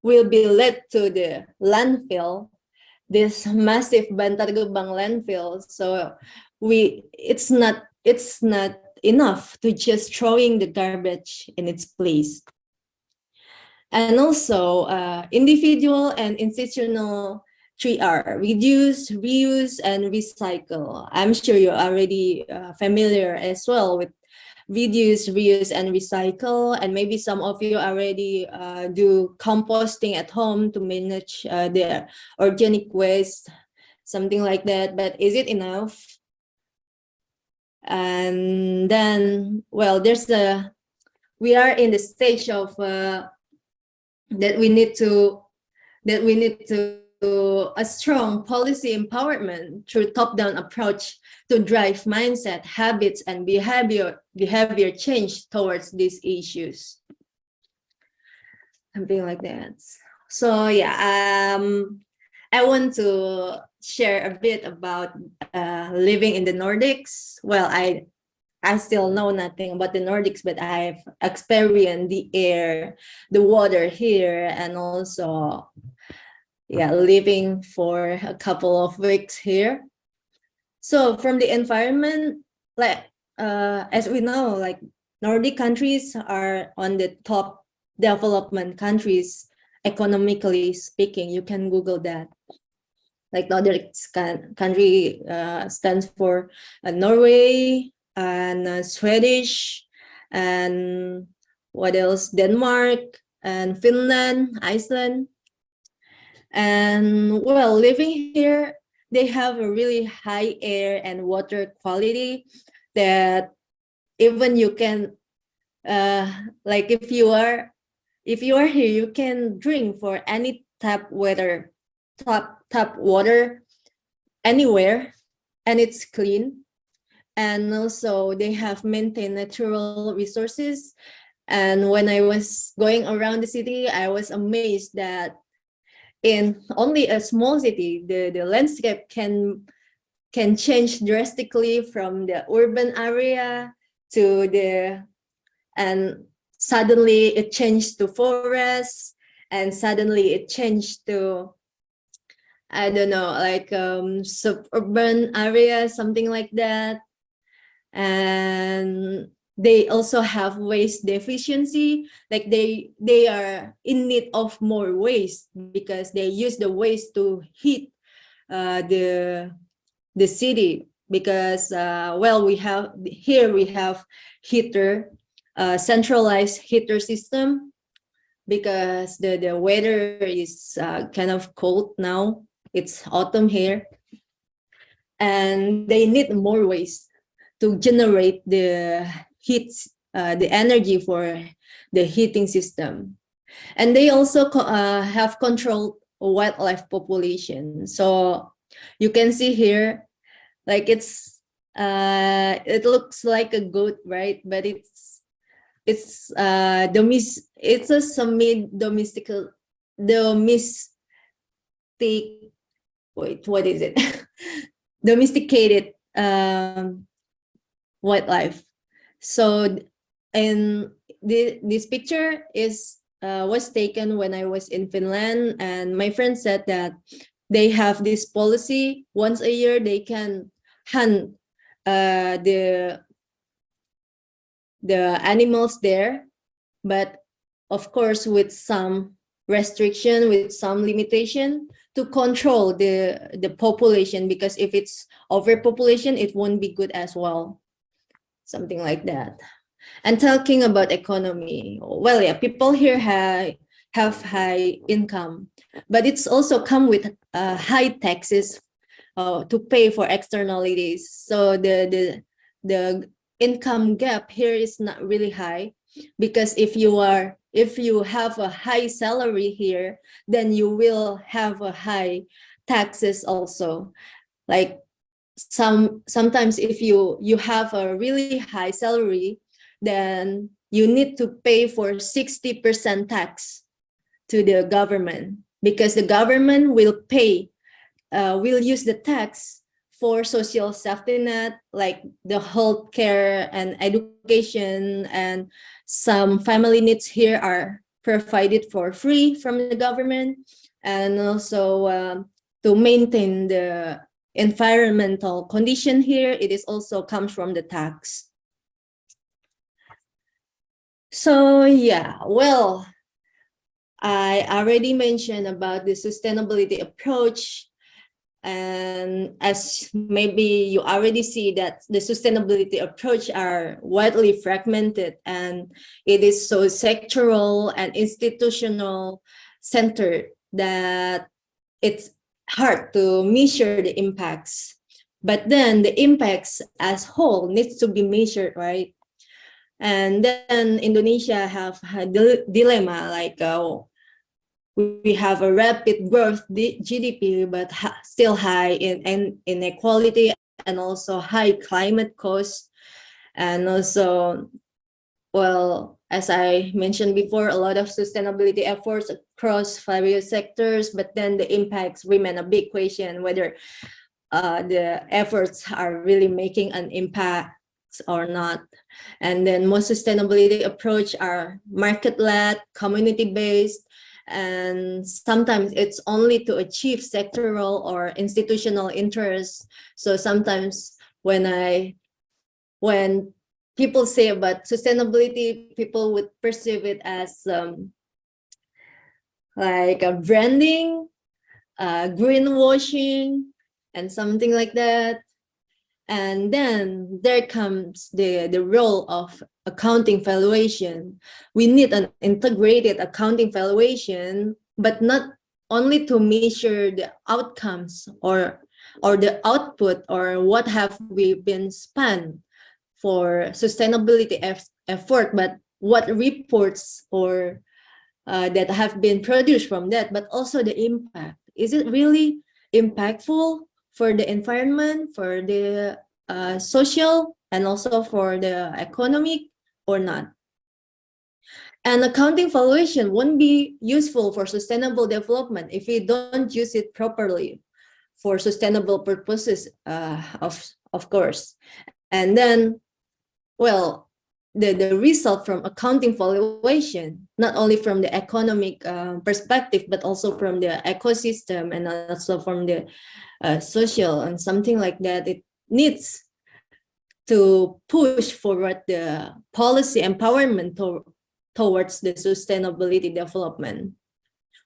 will be led to the landfill, this massive Bantar Gebang landfill. So it's not enough to just throwing the garbage in its place. And also individual and institutional 3R: reduce, reuse, and recycle. I'm sure you're already familiar as well with reduce, reuse, and recycle. And maybe some of you already do composting at home to manage their organic waste, something like that. But is it enough? And then, well, we are in the stage of that we need to a strong policy empowerment through top-down approach to drive mindset, habits, and behavior change towards these issues. Something like that. So yeah, I want to share a bit about living in the Nordics. Well, I still know nothing about the Nordics, but I've experienced the air, the water here, and also living for a couple of weeks here. So from the environment, like as we know, like Nordic countries are on the top development countries economically speaking. You can Google that. Like Nordic country stands for Norway and Swedish, and what else? Denmark and Finland, Iceland. And well, living here, they have a really high air and water quality that even you can like if you are here, you can drink for any tap water anywhere, and it's clean. And also they have maintained natural resources. And when I was going around the city, I was amazed that in only a small city, the landscape can change drastically from the urban area to suddenly it changed to forests, and suddenly it changed to, I don't know, like suburban area, something like that. And they also have waste deficiency, like they are in need of more waste because they use the waste to heat the city, because well, we have heater, centralized heater system, because the weather is kind of cold now. It's autumn here, and they need more waste to generate the heat, the energy for the heating system. And they also have controlled wildlife population. So you can see here, like it looks like a goat, right? But it's a semi-domestic, wait, what is it? Domesticated wildlife. So, and this picture was taken when I was in Finland, and my friend said that they have this policy, once a year they can hunt the animals there, but of course with some restriction, with some limitation, to control the population, because if it's overpopulation, it won't be good as well, something like that. And talking about economy, well, yeah, people here have high income, but it's also come with high taxes to pay for externalities. So the income gap here is not really high, because if you have a high salary here, then you will have a high taxes also. Like sometimes if you have a really high salary, then you need to pay for 60% tax to the government, because the government will use the tax for social safety net, like the health care and education, and some family needs here are provided for free from the government. And also to maintain the environmental condition here, it is also comes from the tax. So yeah, well, I already mentioned about the sustainability approach. And as maybe you already see that the sustainability approach are widely fragmented, and it is so sectoral and institutional centered that it's hard to measure the impacts. But then the impacts as whole needs to be measured, right? And then Indonesia have a dilemma, like we have a rapid growth GDP, but still high in inequality, and also high climate costs. And also, well, as I mentioned before, a lot of sustainability efforts across various sectors, but then the impacts remain a big question, whether the efforts are really making an impact or not. And then most sustainability approach are market-led, community-based, and sometimes it's only to achieve sectoral or institutional interests. So sometimes when people say about sustainability, people would perceive it as like a branding, greenwashing, and something like that. And then there comes the role of accounting valuation. We need an integrated accounting valuation, but not only to measure the outcomes or the output, or what have we been spent for sustainability effort, but what reports or that have been produced from that, but also the impact. Is it really impactful for the environment, for the social, and also for the economic, or not? And accounting valuation won't be useful for sustainable development if we don't use it properly for sustainable purposes, of course. And then, well, the result from accounting valuation, not only from the economic perspective, but also from the ecosystem and also from the social and something like that. It needs to push forward the policy empowerment towards the sustainability development.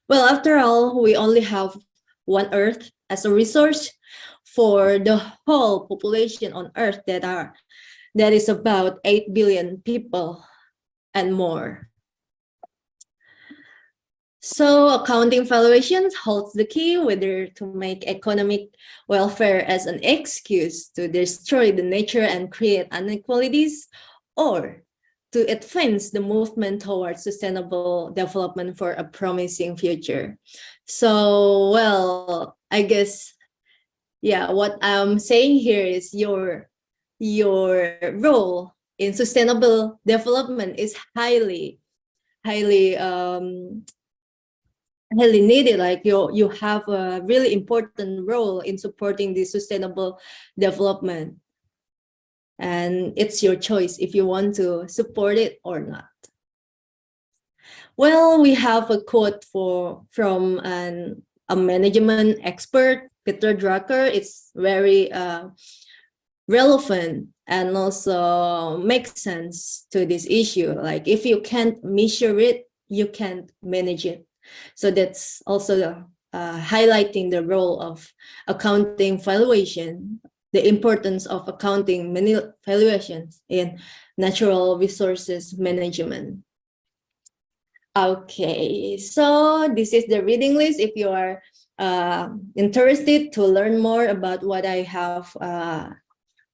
Well, after all, we only have one Earth as a resource for the whole population on Earth that is about 8 billion people and more. So accounting valuations holds the key whether to make economic welfare as an excuse to destroy the nature and create inequalities, or to advance the movement towards sustainable development for a promising future. So, well, I guess, yeah, what I'm saying here is your role in sustainable development is highly needed. Like you have a really important role in supporting the sustainable development, and it's your choice if you want to support it or not. Well, we have a quote from a management expert, Peter Drucker. It's very relevant and also makes sense to this issue. Like if you can't measure it, you can't manage it. So that's also highlighting the role of accounting valuation, the importance of accounting valuations in natural resources management. Okay, so this is the reading list. If you are interested to learn more about what I have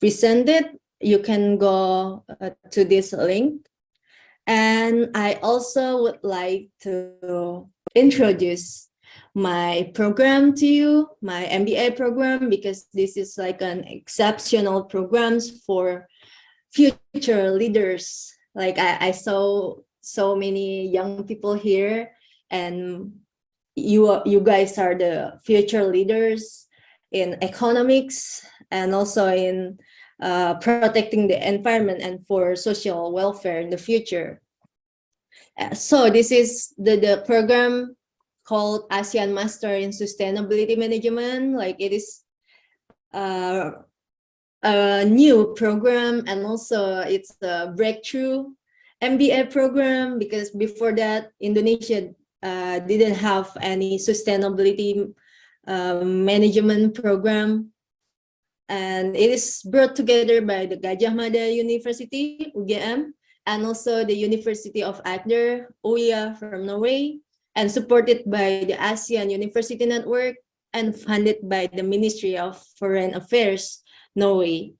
presented, you can go to this link. And I also would like to introduce my program to you, my MBA program, because this is like an exceptional programs for future leaders. Like I saw so many young people here, and you guys are the future leaders in economics and also in protecting the environment and for social welfare in the future. So this is the program called Asean Master in Sustainability Management. Like it is a new program, and also it's a breakthrough MBA program, because before that Indonesia didn't have any sustainability management program. And it is brought together by the Gajah Mada University, UGM, and also the University of Agder, UiA from Norway, and supported by the ASEAN University Network and funded by the Ministry of Foreign Affairs, Norway.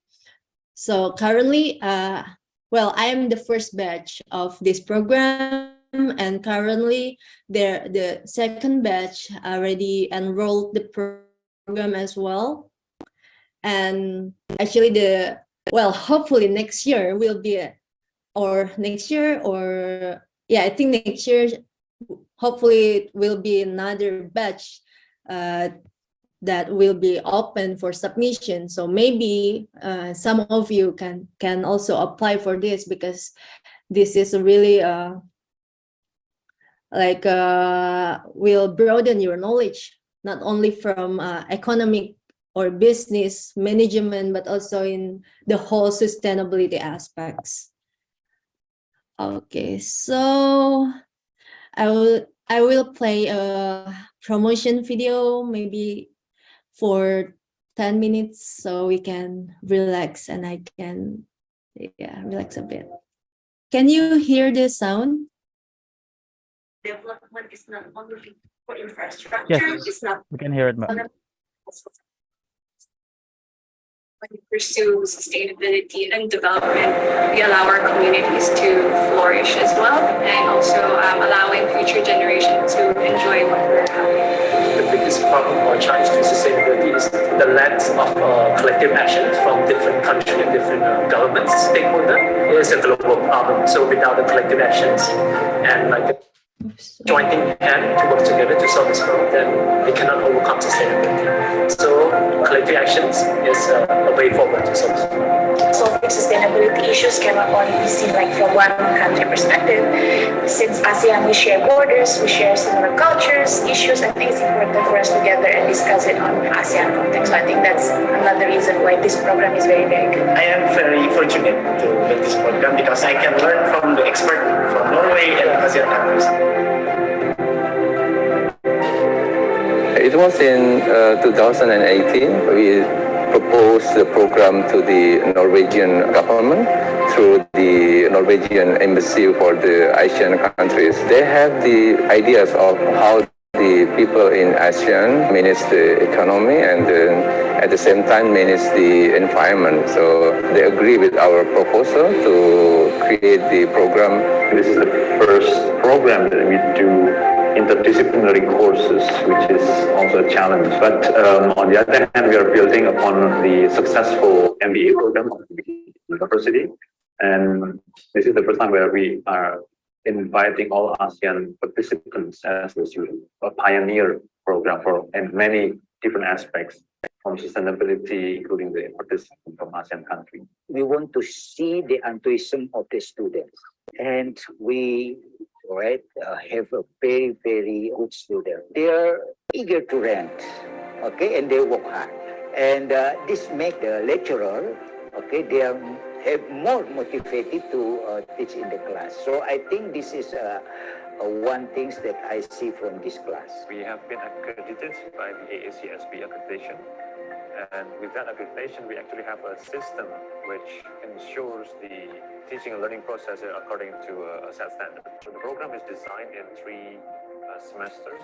So currently, well, I am the first batch of this program, and currently the second batch already enrolled the program as well. And actually hopefully next year will be, I think next year, hopefully it will be another batch that will be open for submission. So maybe some of you can also apply for this, because this is really will broaden your knowledge, not only from economic or business management, but also in the whole sustainability aspects. Okay, so I will play a promotion video, maybe for 10 minutes, so we can relax and I can relax a bit. Can you hear the sound? Development is not only for infrastructure. Yes, it's not we can hear it, ma'am. When we pursue sustainability and development, we allow our communities to flourish as well, and also allowing future generations to enjoy what we're having. The biggest problem or challenge to sustainability is the lack of collective action from different countries and different governments, stakeholders. It is a global problem. So without the collective actions and joining hand to work together to solve this problem, then we cannot overcome sustainability. So collective actions is a way forward to solve this problem. Solving sustainability issues cannot only be seen like from one country perspective. Since ASEAN, we share borders, we share similar cultures, issues. I think it's important for us to gather and discuss it on ASEAN context. So I think that's another reason why this program is very, very good. I am very fortunate to make this program because I can learn from the expert from Norway and ASEAN countries. It was in 2018. We proposed the program to the Norwegian government through the Norwegian embassy for the Asian countries. They have the ideas of how the people in ASEAN manage the economy and at the same time manage the environment. So they agree with our proposal to create the program. This is the first program that we do interdisciplinary courses, which is also a challenge. But on the other hand, we are building upon the successful MBA program of the university. And this is the first time where we are inviting all ASEAN participants as the student, a pioneer program for and many different aspects from sustainability, including the participants from ASEAN countries. We want to see the enthusiasm of the students, and we have a very, very good student. They are eager to learn, okay, and they work hard. And this make the lecturer, okay, they are more motivated to teach in the class. So I think this is one thing that I see from this class. We have been accredited by the AACSB accreditation. And with that accreditation, we actually have a system which ensures the teaching and learning process according to a set standard. So the program is designed in 3 semesters.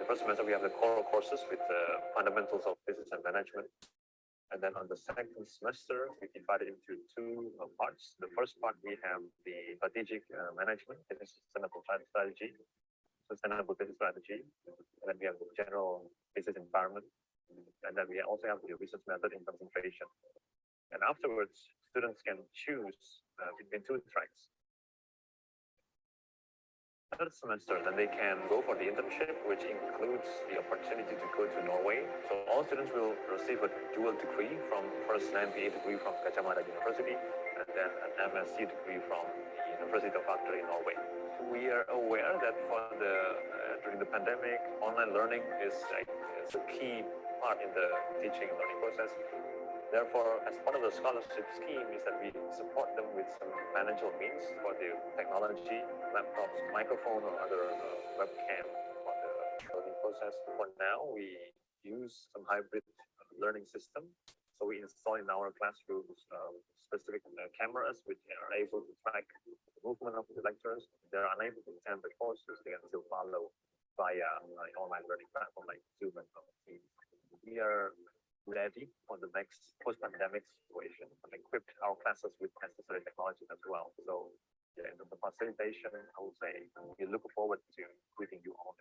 The first semester, we have the core courses with the fundamentals of business and management. And then on the second semester, we divide it into 2 parts. The first part, we have the strategic management, business sustainable strategy, sustainable business strategy. And then we have the general business environment. And then we also have the research method in concentration. And afterwards, students can choose between 2 tracks. Third semester, then they can go for the internship, which includes the opportunity to go to Norway. So all students will receive a dual degree from first an MBA degree from Gajah Mada University, and then an MSc degree from the University of Agder in Norway. We are aware that for during the pandemic, online learning is a key part in the teaching and learning process. Therefore, as part of the scholarship scheme is that we support them with some financial means for the technology, laptops, microphone, or other webcam for the learning process. For now, we use some hybrid learning system. So we install in our classrooms specific cameras which are able to track the movement of the lecturers. They're unable to attend the courses, they can still follow via online learning platform like Zoom and Teams. We are ready for the next post-pandemic situation and equipped our classes with necessary technology as well. So yeah, in terms of facilitation, I would say we look forward to greeting you all.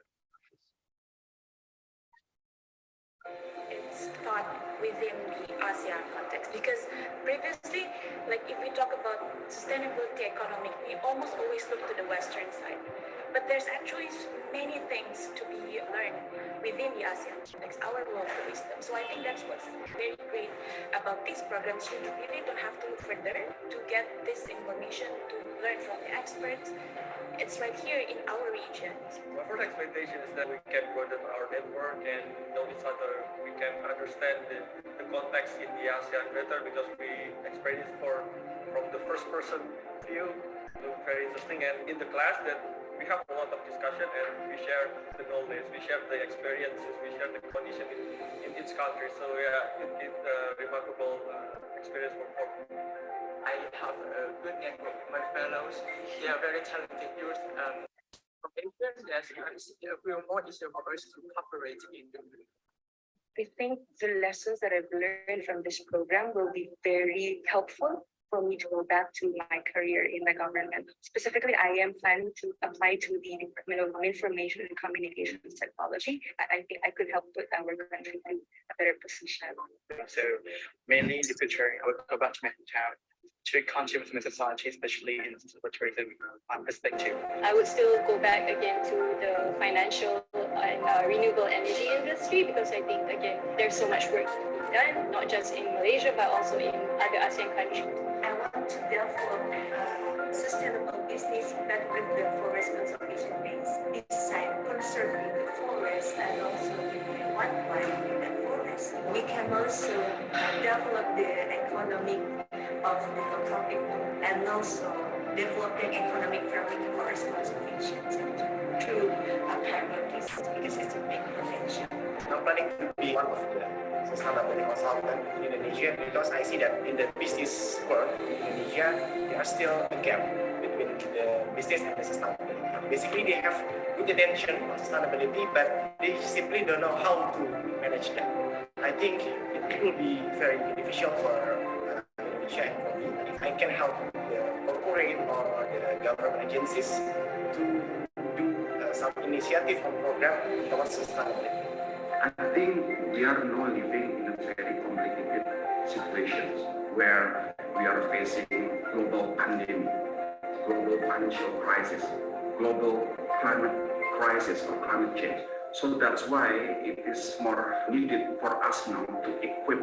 It's taught within the ASEAN context, because previously, like if we talk about sustainability economic, we almost always look to the Western side. But there's actually many things to be learned within the ASEAN context, our local wisdom. So I think that's what's very great about these programs. You really don't have to look further to get this information, to learn from the experts. It's right here in our region. My first expectation is that we can broaden our network and know each other. We can understand the context in the ASEAN better because we experience from the first person view. So very interesting, and in the class that we have a lot of discussion and we share the knowledge, we share the experiences, we share the condition in each country. So yeah, it's a remarkable experience for me. I have a good network with my fellows. They are very talented youth. From experience, it will be more easier for us to cooperate in the group. I think the lessons that I've learned from this program will be very helpful for me to go back to my career in the government. Specifically, I am planning to apply to the Department of Information and Communications Technology. I think I could help with our country to better position. So mainly in the future, I would go back to my hometown to contribute to the society, especially in the tourism perspective. I would still go back again to the financial and renewable energy industry because I think, again, there's so much work to be done, not just in Malaysia, but also in other ASEAN countries. I want to develop sustainable business that with the forest conservation base. Besides conserving the forest and also the wildlife in the forest, we can also develop the economic of the local people and also developing economic friendly forest conservation through priorities because it's a big potential. I'm planning to be one of the sustainability consultant in Indonesia because I see that in the business world in Indonesia, there are still a gap between the business and the sustainability. Basically, they have good intention on sustainability, but they simply don't know how to manage that. I think it will be very beneficial for Indonesia and for me if I can help the corporate or the government agencies to do some initiative or program towards sustainability. I think we are now living in a very complicated situation where we are facing global pandemic, global financial crisis, global climate crisis or climate change. So that's why it is more needed for us now to equip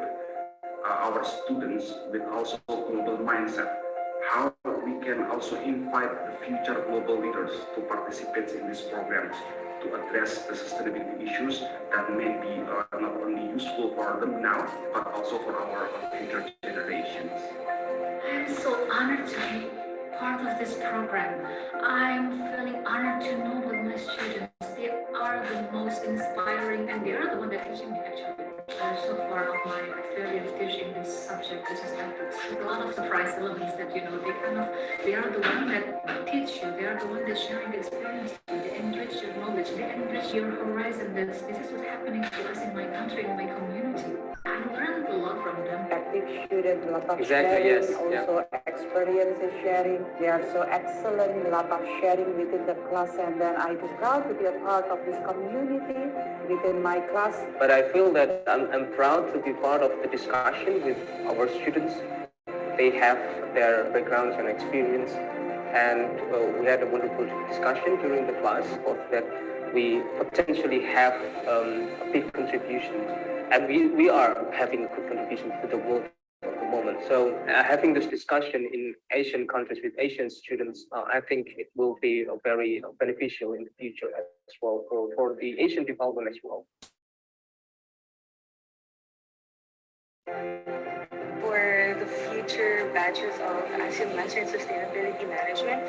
our students with also global mindset. How we can also invite the future global leaders to participate in these programs to address the sustainability issues that may be not only useful for them now, but also for our future generations. I'm so honored to be part of this program. I'm feeling honored to know with my students. They are the most inspiring and they are the one that teaching me actually. So far of my experience teaching this subject, this is ethics, a lot of surprise elements that, they are the one that teach you, they are the one that sharing the experience, they enrich your knowledge, they enrich your horizon. This is what's happening to us in my country, in my community. I learned a lot from them. Active students, a lot of Exactly, sharing, yes, also experiences sharing. They are so excellent, a lot of sharing within the class, and then I feel proud to be a part of this community within my class. But I feel that I'm proud to be part of the discussion with our students. They have their backgrounds and experience, and we had a wonderful discussion during the class of that we potentially have a big contribution, and we are having a good contribution to the world at the moment. So having this discussion in Asian countries with Asian students, I think it will be very beneficial in the future as well for the Asian development as well. For the future batches of Asean Master in Sustainability Management,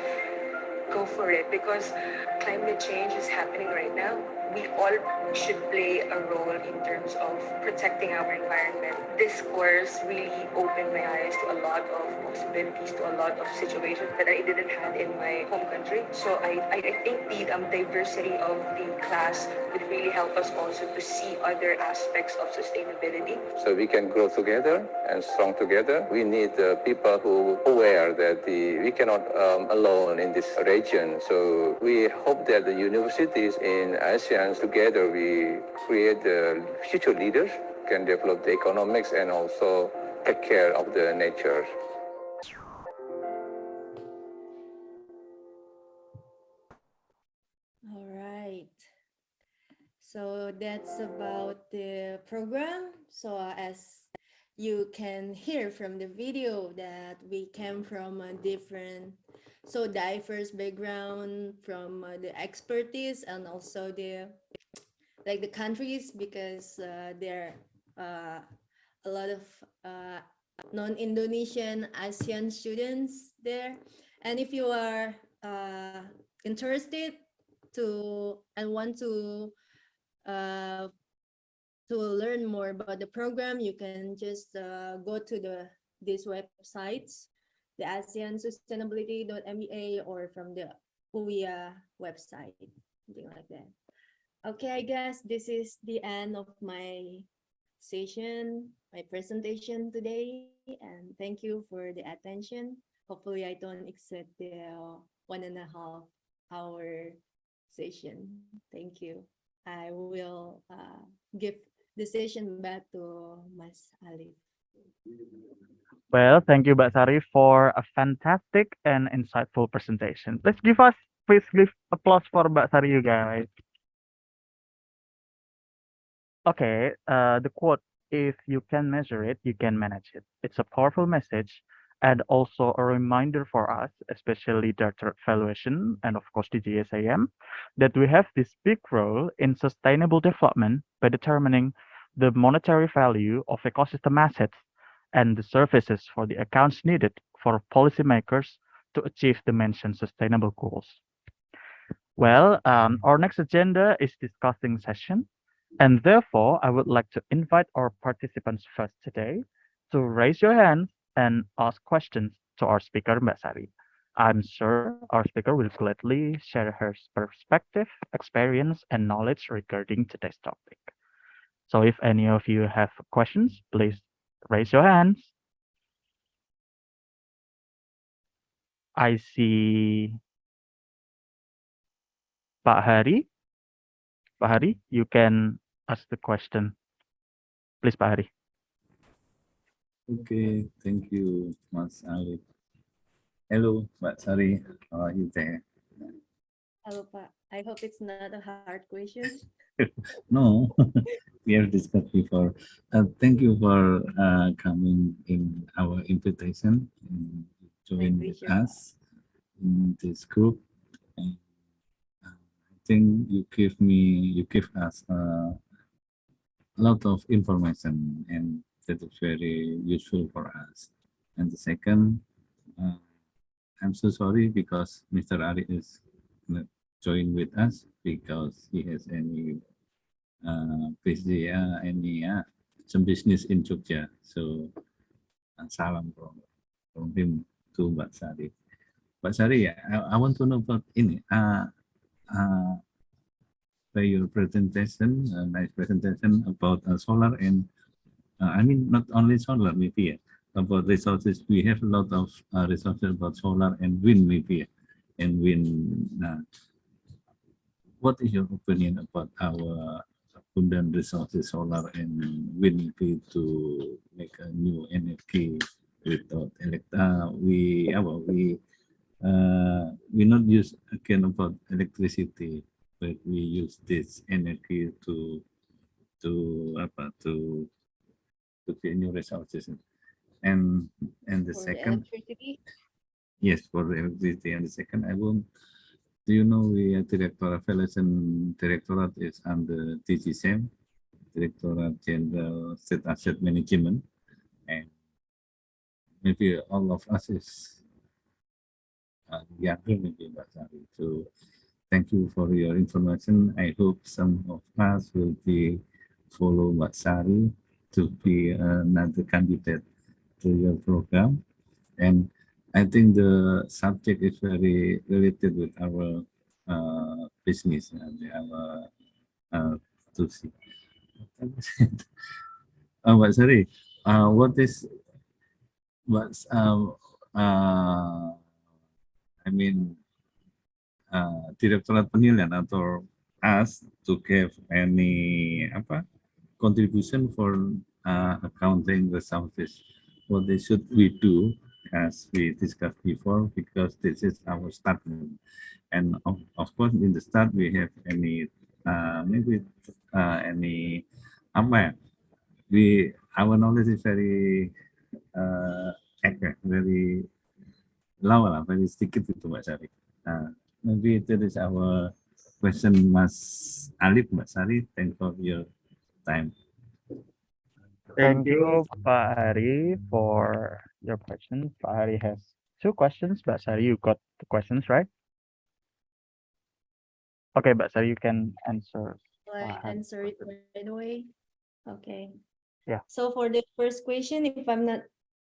go for it because climate change is happening right now. We all should play a role in terms of protecting our environment. This course really opened my eyes to a lot of possibilities, to a lot of situations that I didn't have in my home country. So I think the diversity of the class would really help us also to see other aspects of sustainability. So we can grow together and strong together. We need people who are aware that we cannot alone in this region. So we hope that the universities in ASEAN together we create the future leaders, can develop the economics and also take care of the nature. All right. So that's about the program. So as you can hear from the video that we came from a different, so diverse background from the expertise and also the countries because there are a lot of non-Indonesian ASEAN students there. And if you are interested to and want to learn more about the program, you can just go to these websites, the ASEAN Sustainability.mba or from the UWIA website, something like that. Okay, I guess this is the end of my session, my presentation today, and thank you for the attention. Hopefully I don't exceed the 1.5 hour session. Thank you. I will give the session back to Mas Ali. Well, thank you, Mbak Sari, for a fantastic and insightful presentation. Please give applause for Mbak Sari, you guys. Okay, the quote, if you can measure it, you can manage it. It's a powerful message and also a reminder for us, especially Director of Valuation and of course the GSAM, that we have this big role in sustainable development by determining the monetary value of ecosystem assets and the services for the accounts needed for policymakers to achieve the mentioned sustainable goals. Well, our next agenda is discussing session, and therefore I would like to invite our participants first today to raise your hands and ask questions to our speaker, Mbak Sari. I'm sure our speaker will gladly share her perspective, experience, and knowledge regarding today's topic. So if any of you have questions, please raise your hands. I see Pak Hari. Pak Hari, you can ask the question. Please, Pak Hari. Okay, thank you, Mas Ali. Hello, Mbak Sari. How are you there? Hello, Pak. I hope it's not a hard question. No, we have discussed before. Thank you for coming in our invitation and join with us in this group. And, I think you give us a lot of information, and that is very useful for us. And the second, I'm so sorry because Mr. Ari is not join with us because he has any some business in Jogja. So salam from him to Mbak Sari. Mbak Sari, I want to know about ini. By your presentation, nice presentation about solar and I mean not only solar maybe about resources. We have a lot of resources about solar and wind maybe and wind. What is your opinion about our abundant resources, solar and wind to make a new energy without we not use again about electricity, but we use this energy to create new resources. And the second, yes, for the electricity. And the second, do you know we are Director of Valuation Directorate is under TGSAM, Directorate General State Asset Management, and maybe all of us is younger maybe Mbak Sari. So thank you for your information. I hope some of us will be follow Mbak Sari to be another candidate to your program. And I think the subject is very related with our business and our to see. Mbak Sari, I mean, Direktorat Penilaian atau us to give any contribution for accounting resources. What should we do as we discussed before, because this is our start. And of course, in the start, we have any our knowledge is very very low, very sedikit itu Mbak Sari. Maybe that is our question, Mas Alif, Mbak Sari. Thanks for your time. Thank you, Pak Hari, for your questions. Pak Hari has 2 questions. Mbak Sari, you got the questions, right? Okay, Mbak Sari, you can answer. I answer it right away. Okay. Yeah. So for the first question, if I'm not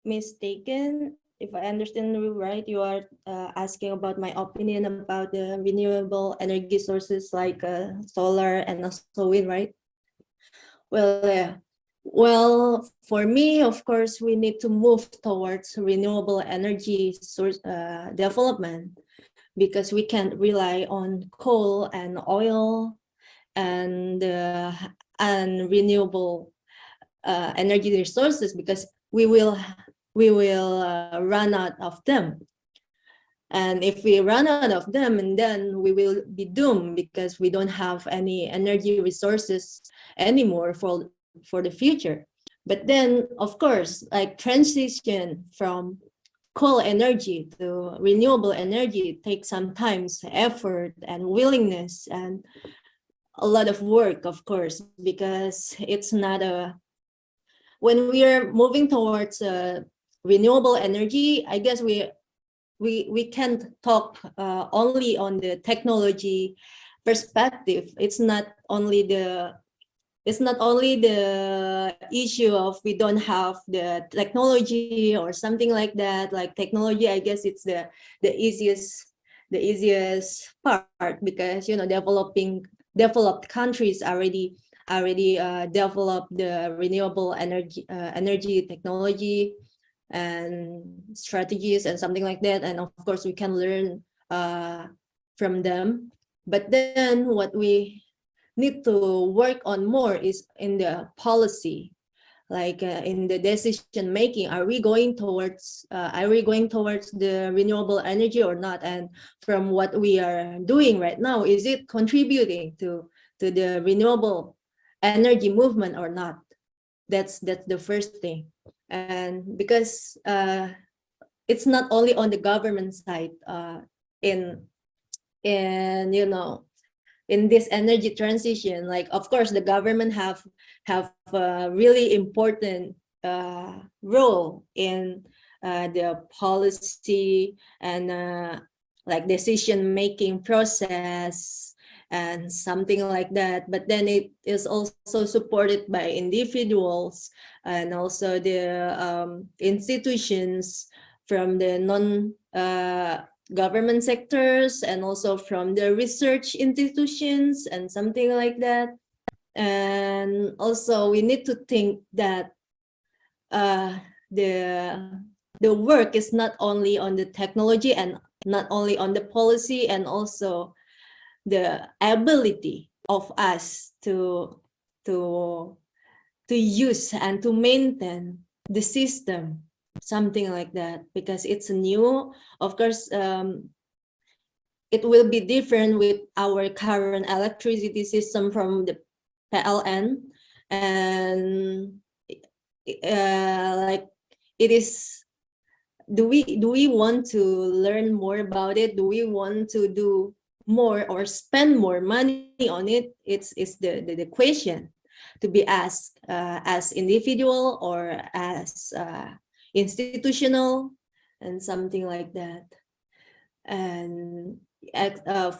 mistaken, if I understand you right, you are asking about my opinion about the renewable energy sources like solar and also wind, right? Well, yeah. Well, for me, of course, we need to move towards renewable energy source development, because we can't rely on coal and oil and unrenewable energy resources, because we will run out of them. And if we run out of them, and then we will be doomed because we don't have any energy resources anymore for the future. But then, of course, like transition from coal energy to renewable energy takes sometimes effort and willingness and a lot of work, of course, because it's not when we are moving towards renewable energy, I guess we can't talk only on the technology perspective. It's not only the issue of we don't have the technology or something like that. Like technology, I guess it's the easiest part, because developed countries already developed the renewable energy technology and strategies and something like that, and of course we can learn from them. But then what we need to work on more is in the policy, like in the decision making. Are we going towards the renewable energy or not? And from what we are doing right now, is it contributing to the renewable energy movement or not? That's the first thing. And because it's not only on the government side in this energy transition. Like, of course, the government have a really important role in the policy and like decision making process and something like that. But then it is also supported by individuals and also the institutions from the government sectors, and also from the research institutions and something like that. And also we need to think that the work is not only on the technology and not only on the policy, and also the ability of us to use and to maintain the system, something like that, because it's new. Of course, it will be different with our current electricity system from the PLN, and like it is. Do we want to learn more about it? Do we want to do more or spend more money on it? It's the question to be asked as individual or as institutional and something like that. And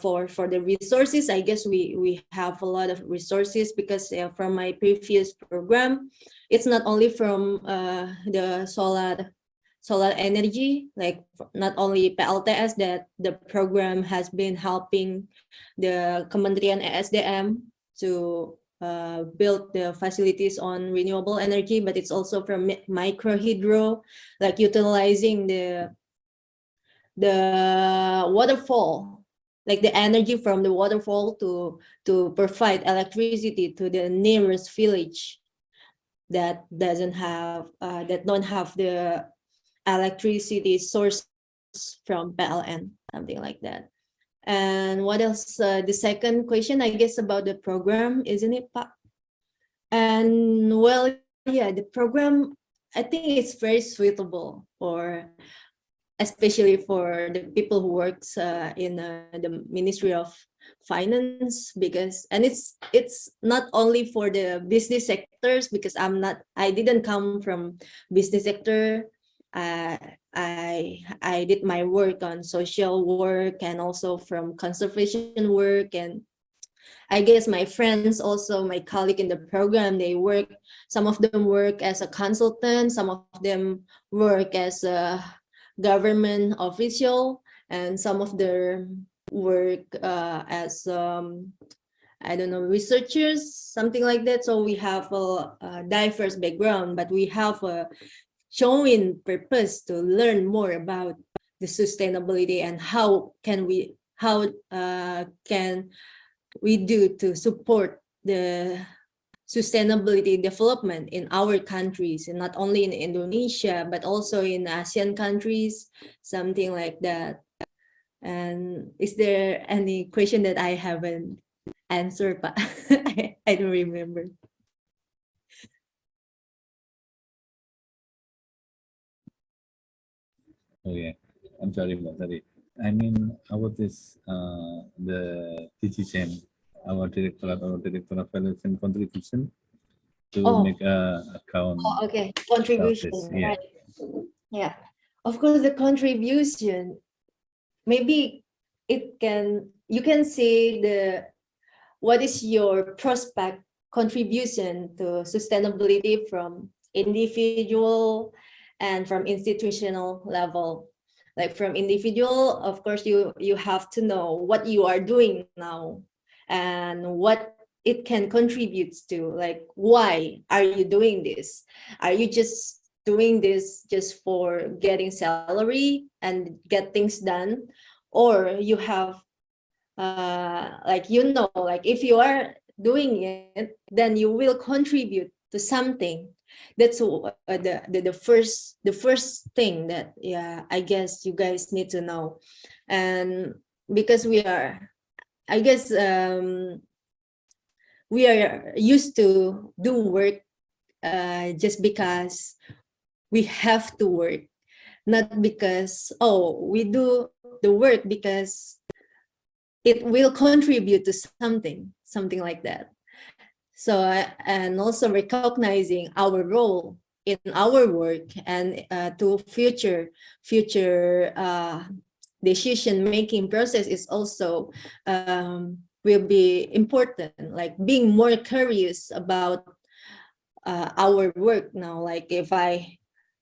for the resources, I guess we have a lot of resources, because from my previous program, it's not only from the solar energy, like not only PLTS, that the program has been helping the Kementerian ESDM to build the facilities on renewable energy, but it's also from microhydro, like utilizing the waterfall, like the energy from the waterfall to provide electricity to the nearest village that don't have the electricity source from PLN, something like that. And what else? The second question, I guess, about the program, isn't it, Pak? And well, yeah, the program, I think it's very suitable especially for the people who works in the Ministry of Finance, and it's not only for the business sectors, because I didn't come from business sector. I did my work on social work and also from conservation work, and I guess my friends, also my colleague in the program, some of them work as a consultant, some of them work as a government official, and some of them work as I don't know, researchers, something like that. So we have a diverse background, but we have a showing purpose to learn more about the sustainability and how can we do to support the sustainability development in our countries, and not only in Indonesia, but also in ASEAN countries, something like that. And is there any question that I haven't answered, but I don't remember. Oh yeah, I'm sorry, Mbak Sari. I mean, about this, the decision, our director of valuation contribution to make a account. Oh, okay, contribution, Yeah. right? Yeah, of course, the contribution. Maybe you can see what is your prospect contribution to sustainability from individual and from institutional level. Like from individual, of course, you have to know what you are doing now and what it can contribute to. Like, why are you doing this? Are you just doing this just for getting salary and get things done, or you have like, like if you are doing it, then you will contribute to something. That's the first thing that, yeah, I guess you guys need to know. And because I guess we are used to do work just because we have to work, not because, oh, we do the work because it will contribute to something like that. So, and also recognizing our role in our work and to future decision making process is also will be important. Like being more curious about our work now. Like if I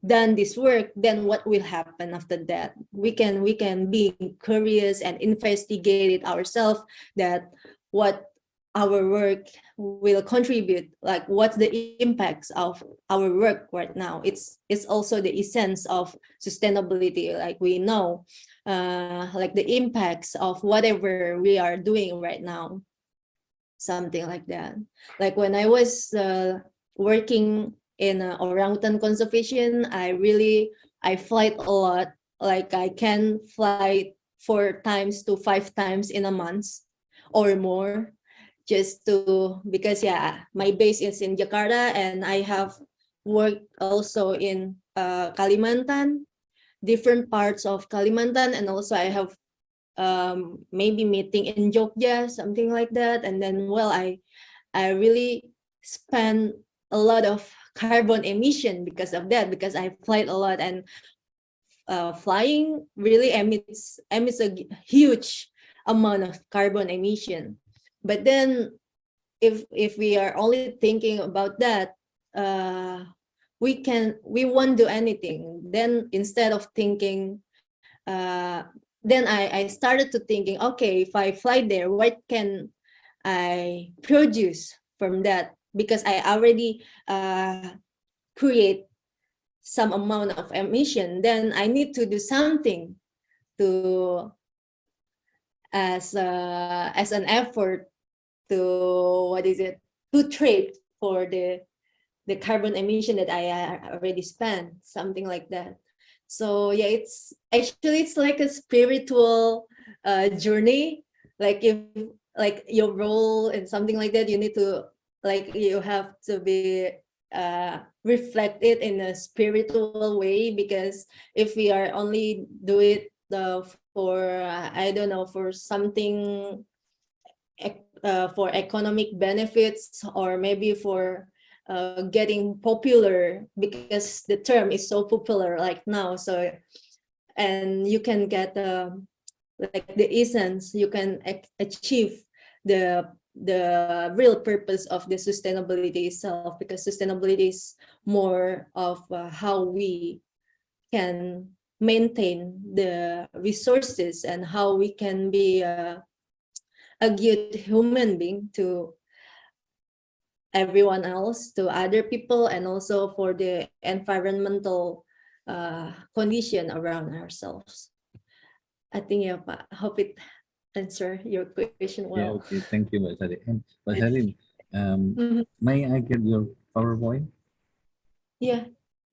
done this work, then what will happen after that? We can be curious and investigate it ourselves, that what our work will contribute, like what's the impacts of our work right now. It's also the essence of sustainability. Like we know like the impacts of whatever we are doing right now, something like that. Like when I was working in orangutan conservation, I flight a lot. Like I can fly 4 times to 5 times in a month or more, just to, because yeah, my base is in Jakarta and I have worked also in Kalimantan, different parts of Kalimantan, and also I have maybe meeting in Jogja, something like that. And then, well, I really spend a lot of carbon emission because of that, because I fly a lot, and flying really emits a huge amount of carbon emission. But then if we are only thinking about that, we won't do anything. Then instead of thinking, then I started to thinking, okay, if I fly there, what can I produce from that? Because I already create some amount of emission, then I need to do something to as an effort to, what is it, to trade for the carbon emission that I already spent, something like that. So yeah, it's like a spiritual journey. Like if like your role and something like that, you need to, like, you have to be reflect it in a spiritual way. Because if we are only do it for I don't know, for something for economic benefits, or maybe for getting popular, because the term is so popular like now. So, and you can get like the essence, you can achieve the real purpose of the sustainability itself, because sustainability is more of how we can maintain the resources and how we can be a good human being to everyone else, to other people, and also for the environmental condition around ourselves. I think, yeah, Pak, hope it answer your question well. Yeah, okay, thank you, Mbak Sari. And Mbak Sari, May I get your PowerPoint? Yeah,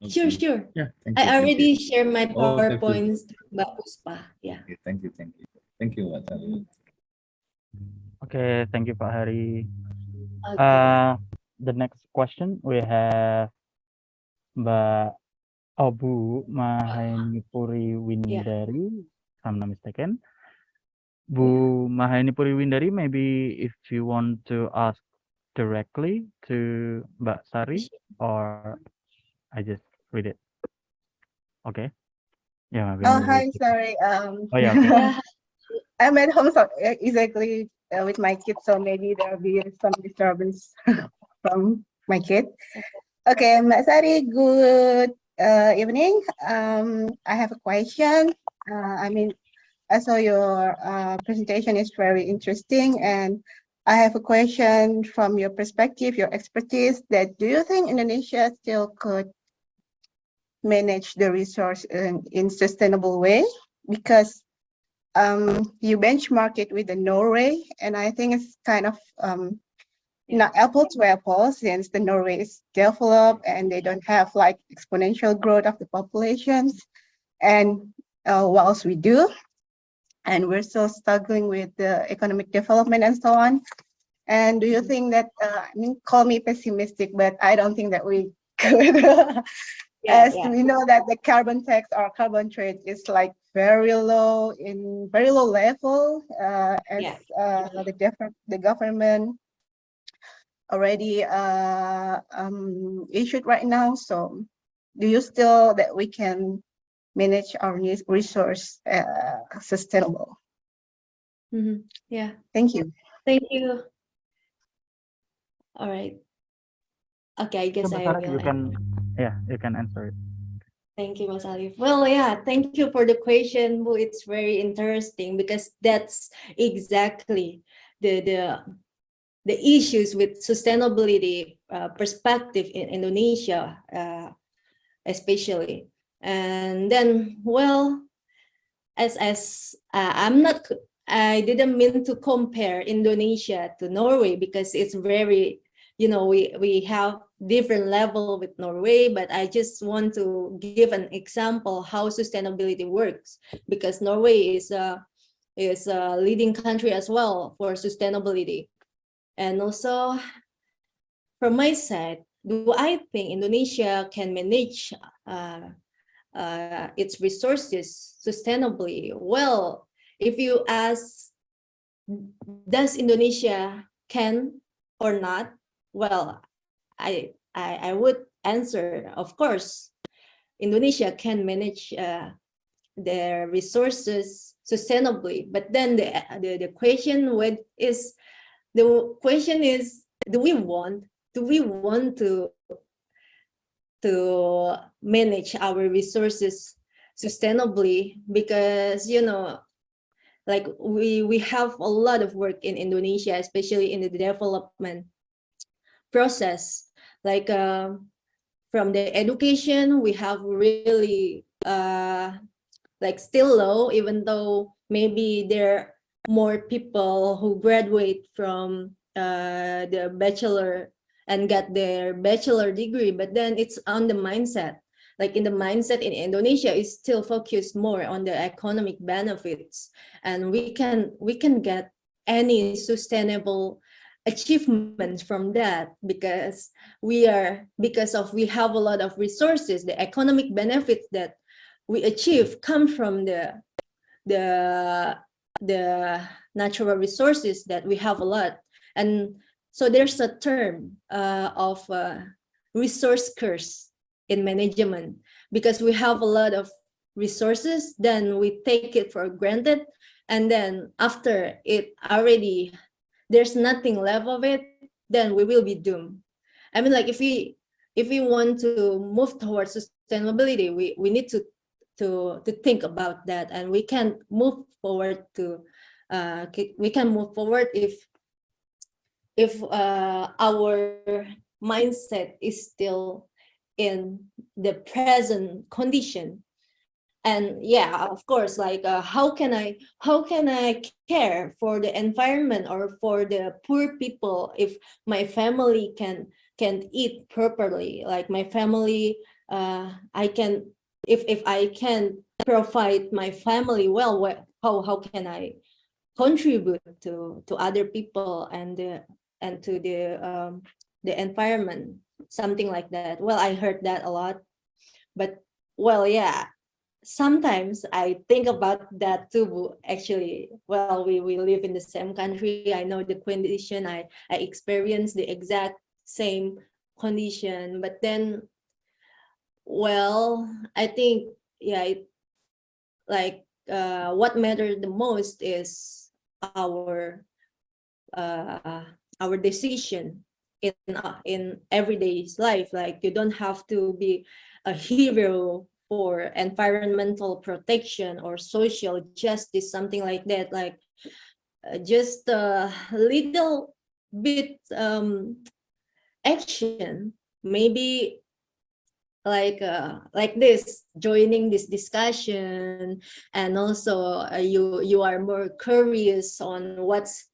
Okay. sure. Yeah, thank I you. Thank you. already shared my Oh, thank you. PowerPoints to Mbak Puspa. Yeah. Okay, thank you. Thank you, Mbak Sari. Okay, thank you, Pak Hari. Okay. The next question we have Mbak Bu Mahainipuri Windari, if I'm not mistaken. Bu Mahainipuri Windari, maybe if you want to ask directly to Mbak Sari, or I just read it. Okay. Yeah, maybe. Oh, hi, sorry. Oh, yeah, okay. Yeah. I'm at home, so exactly with my kids, so maybe there'll be some disturbance from my kid. Okay, Mbak Sari, good evening. I have a question. I saw your presentation is very interesting, and I have a question from your perspective, your expertise, that do you think Indonesia still could manage the resource in sustainable way? Because you benchmark it with the Norway, and I think it's kind of not apple to apple, since the Norway is developed and they don't have like exponential growth of the populations, and whilst we do, and we're still struggling with the economic development and so on. And do you think that, call me pessimistic, but I don't think that we could, as we know that the carbon tax or carbon trade is like very low level, as the government already issued right now. So do you still that we can manage our resource sustainable? Yeah. Thank you. Thank you. All right. Okay, I guess So, I Mbak Sari, will. you can answer it. Thank you, Mas Alif. Well, yeah, thank you for the question. Well, it's very interesting because that's exactly the issues with sustainability perspective in Indonesia, especially. And then, well, as I didn't mean to compare Indonesia to Norway because it's very, we have different level with Norway, but I just want to give an example how sustainability works, because Norway is a leading country as well for sustainability. And also, from my side, do I think Indonesia can manage its resources sustainably? Well, if you ask, does Indonesia can or not? Well, I would answer, of course, Indonesia can manage their resources sustainably. But then the question is, do we want to manage our resources sustainably? Because like we have a lot of work in Indonesia, especially in the development process. Like from the education, we have really like still low, even though maybe there are more people who graduate from the bachelor and get their bachelor degree, but then it's on the mindset. Like in the mindset in Indonesia is still focused more on the economic benefits, and we can get any sustainable achievements from that because we have a lot of resources. The economic benefits that we achieve come from the natural resources that we have a lot. And so there's a term of resource curse in management, because we have a lot of resources, then we take it for granted, and then after it already there's nothing left of it, then we will be doomed. I mean, like if we want to move towards sustainability, we need to think about that, and we can move forward if our mindset is still in the present condition. And yeah, of course, like how can I care for the environment or for the poor people if my family can't eat properly? Like my family, I can, if I can provide my family well, how can I contribute to other people and to the environment, something like that. Well, I heard that a lot, but well, yeah, sometimes I think about that too, actually. Well, we live in the same country. I know the condition. I experience the exact same condition. But then, well, I think, yeah, what matters the most is our decision in everyday life. Like you don't have to be a hero for environmental protection or social justice, something like that. Like just a little bit action, maybe like this, joining this discussion, and also you are more curious on what's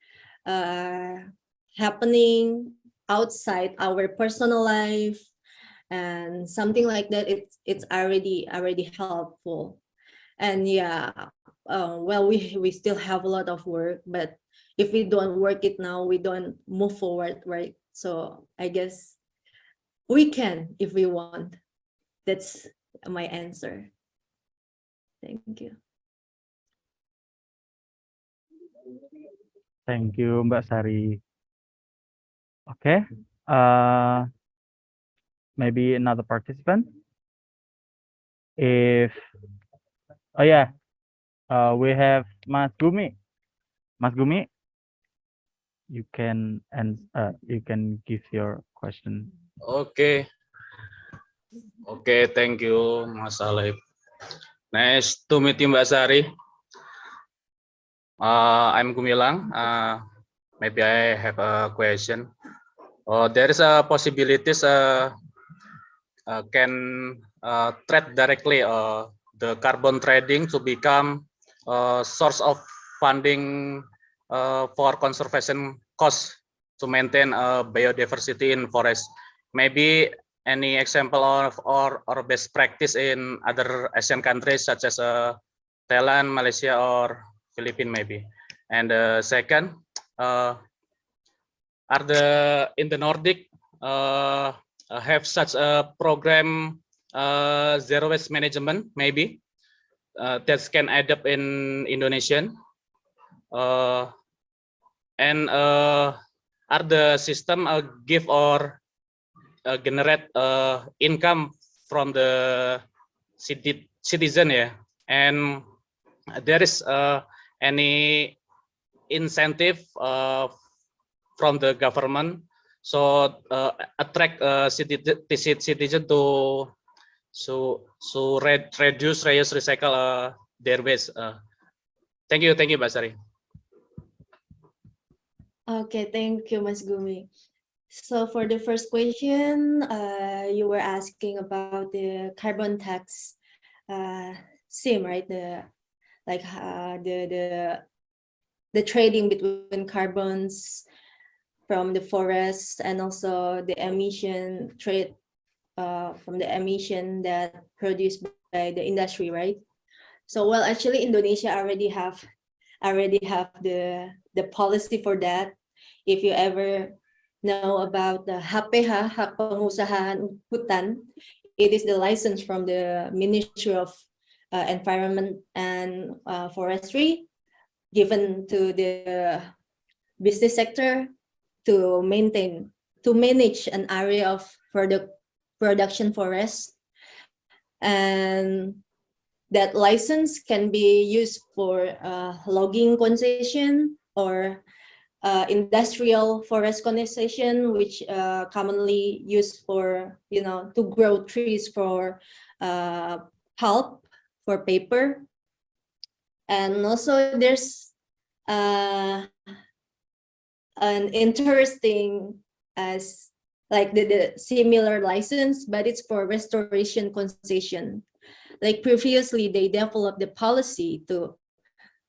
happening outside our personal life and something like that. It's already helpful. And yeah, well, we still have a lot of work, but if we don't work it now, we don't move forward, right? So I guess we can if we want. That's my answer. Thank you. Thank you, Mbak Sari. Okay. Maybe another participant. Oh yeah, we have Mas Gumi. Mas Gumi, you can give your question. Okay. Okay, thank you, Mas Alif. Nice to meet you, Mbak Sari. I'm Gumilang. Maybe I have a question. There is a possibilities can trade directly the carbon trading to become a source of funding for conservation costs to maintain biodiversity in forest. Maybe any example of or best practice in other Asian countries such as Thailand, Malaysia, or Philippines maybe. And second, are in the Nordic have such a program zero waste management maybe that can add up in Indonesian, and are the system give or generate income from the citizen, yeah, and there is any incentive from the government so attract citizen to reduce, reuse, recycle their waste. Thank you, Mbak Sari. Okay, thank you, Mas Gumi. So for the first question, you were asking about the carbon tax scheme, right? The trading between carbons from the forest and also the emission trade from the emission that produced by the industry, right? So well, actually Indonesia already have the policy for that. If you ever know about the HPH, Hak Pengusahaan Hutan, it is the license from the Ministry of Environment and Forestry given to the business sector to manage an area of production forest, and that license can be used for logging concession or industrial forest concession, which commonly used for to grow trees for pulp, for paper. And also there's an interesting as like the similar license, but it's for restoration concession. like previously they developed the policy to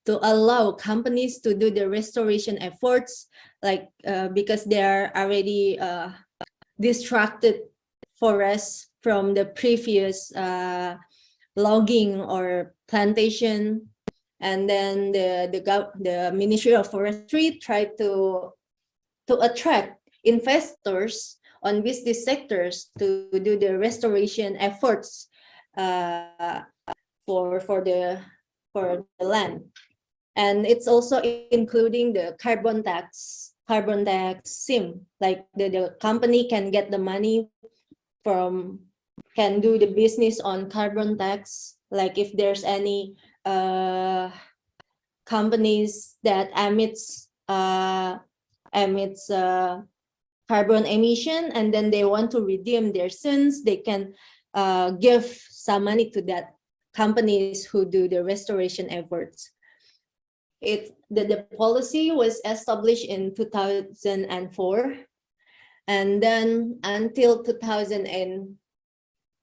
allow companies to do the restoration efforts, like because they are already distracted forests from the previous logging or plantation, and then the Ministry of Forestry tried to attract investors on business sectors to do the restoration efforts for the land. And it's also including the carbon tax SIM, like the company can get the money can do the business on carbon tax, like if there's any companies that emits carbon emission, and then they want to redeem their sins, they can give some money to that companies who do the restoration efforts. The policy was established in 2004, and then until 2000, and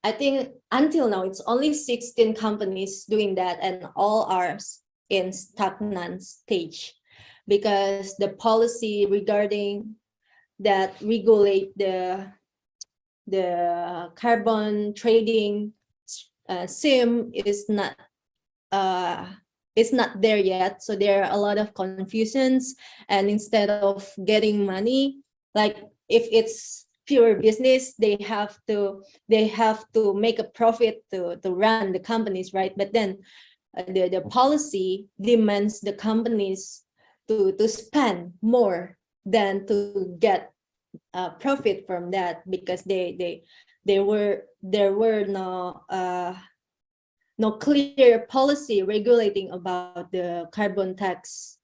I think until now it's only 16 companies doing that, and all are in stagnant stage, because the policy regarding that regulate the carbon trading SIM is not there yet. So there are a lot of confusions, and instead of getting money, like if it's pure business, they have to make a profit to run the companies, right? But then the policy demands the companies to spend more than to get profit from that, because there were no clear policy regulating about the carbon tax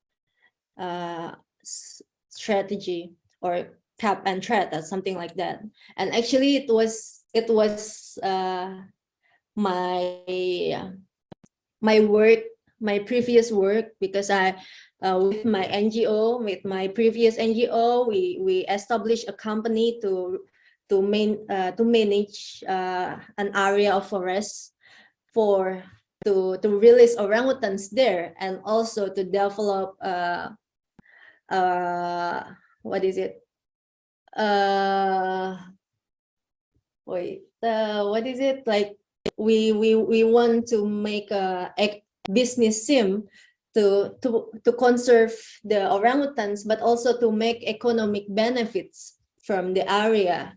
strategy, or cap and trade, or something like that. And actually it was my previous work, because I with my previous NGO, we established a company to manage an area of forest to release orangutans there, and also to develop what is it? What is it? Like we want to make a business SIM to conserve the orangutans, but also to make economic benefits from the area.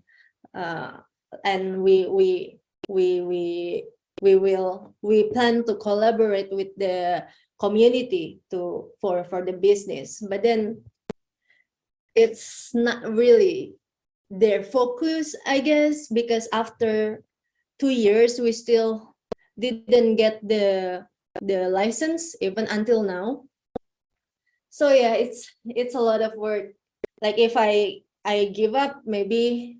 And we plan to collaborate with the community for the business, but then it's not really their focus, I guess, because after 2 years we still didn't get the license even until now. So yeah, it's a lot of work. Like if I give up, maybe,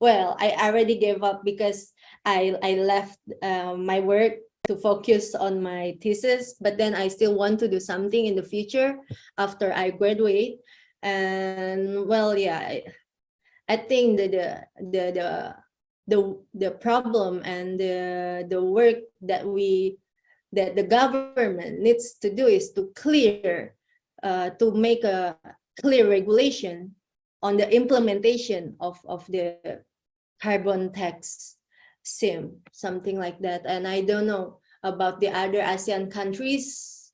well, I already gave up because I left my work to focus on my thesis, but then I still want to do something in the future after I graduate. And well, yeah, I think that the problem and the work that the government needs to do is to make a clear regulation on the implementation of the carbon tax SIM, something like that. And I don't know about the other ASEAN countries,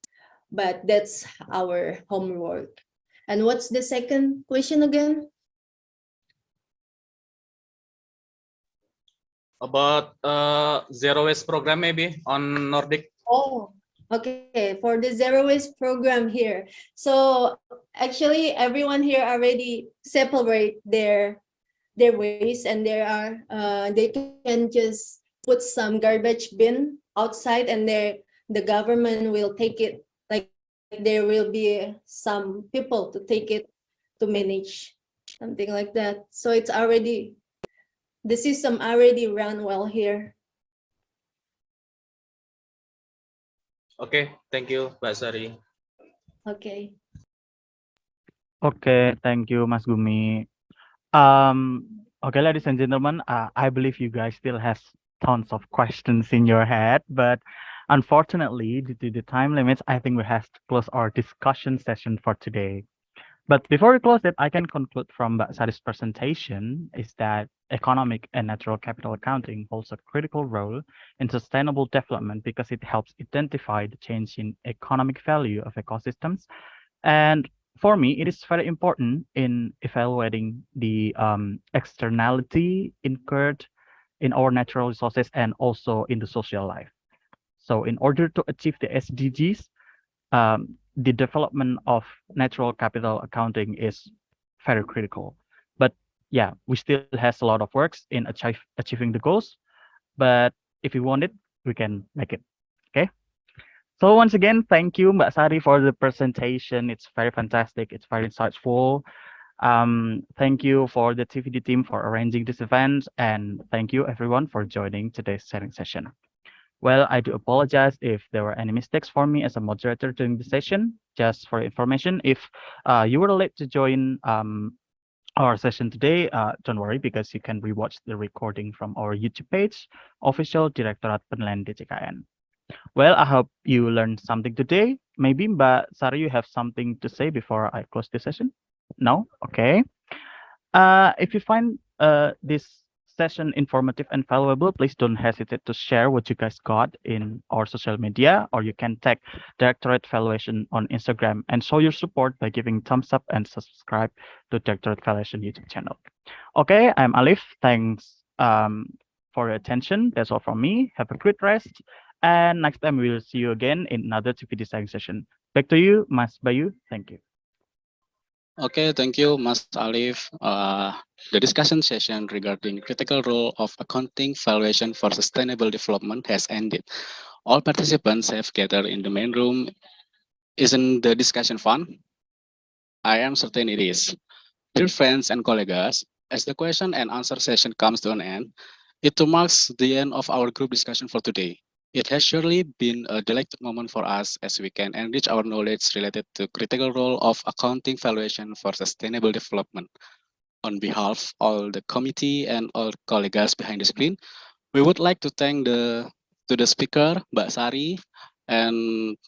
but that's our homework. And what's the second question again? About zero waste program, maybe on Nordic. Oh, okay. For the zero waste program here, so actually everyone here already separate their waste, and they can just put some garbage bin outside, and the government will take it. Like there will be some people to take it to manage, something like that. So it's already, the system already run well here. Okay, thank you, Mbak Sari. Okay. Okay, thank you, Mas Gumi. Okay, ladies and gentlemen, I believe you guys still have tons of questions in your head, but unfortunately, due to the time limits, I think we have to close our discussion session for today. But before we close it, I can conclude from Mbak Sari's presentation is that economic and natural capital accounting holds a critical role in sustainable development because it helps identify the change in economic value of ecosystems. And for me, it is very important in evaluating the externality incurred in our natural resources and also in the social life. So in order to achieve the SDGs, the development of natural capital accounting is very critical. But yeah, we still has a lot of works in achieving the goals. But if we want it, we can make it. Okay. So once again, thank you, Mbak Sari, for the presentation. It's very fantastic. It's very insightful. Thank you for the TVD team for arranging this event, and thank you everyone for joining today's sharing session. Well, I do apologize if there were any mistakes for me as a moderator during the session. Just for information, if you were late to join our session today, don't worry because you can rewatch the recording from our YouTube page, Official Direktorat Penilaian DJKN. Well, I hope you learned something today. Maybe Mbak Sari, you have something to say before I close the session? No? Okay. If you find this session informative and valuable, please don't hesitate to share what you guys got in our social media, or you can tag Directorate Valuation on Instagram and show your support by giving thumbs up and subscribe to Directorate Valuation YouTube channel. Okay, I'm Alif. Thanks for your attention. That's all from me. Have a good rest. And next time we will see you again in another TV design session. Back to you, Mas Bayu. Thank you. Okay, thank you, Mas Alif. The discussion session regarding critical role of accounting valuation for sustainable development has ended. All participants have gathered in the main room. Isn't the discussion fun? I am certain it is. Dear friends and colleagues, as the question and answer session comes to an end, it marks the end of our group discussion for today. It has surely been a delightful moment for us as we can enrich our knowledge related to critical role of accounting valuation for sustainable development. On behalf of all the committee and all colleagues behind the screen, we would like to thank the speaker, Mbak Sari, and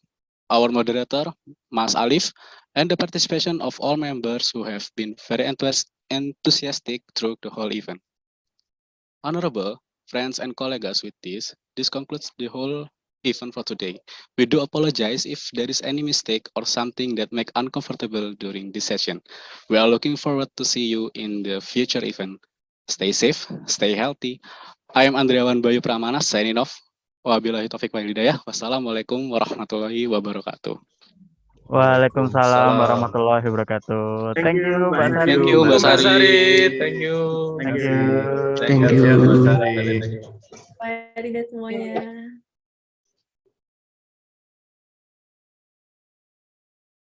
our moderator, Mas Alif, and the participation of all members who have been very enthusiastic through the whole event. Honorable friends and colleagues, with this concludes the whole event for today. We do apologize if there is any mistake or something that make uncomfortable during this session. We are looking forward to see you in the future event. Stay safe, stay healthy. I am Andriawan Bayu Pramana signing off. Wabillahi taufiq wal hidayah. Wassalamualaikum warahmatullahi wabarakatuh. Waalaikumsalam warahmatullahi wabarakatuh. Thank you, Mbak Sari. Thank you, Mbak Sari. Thank you. Thank you. Thank you, Mbak Sari. Bye, tidak semuanya.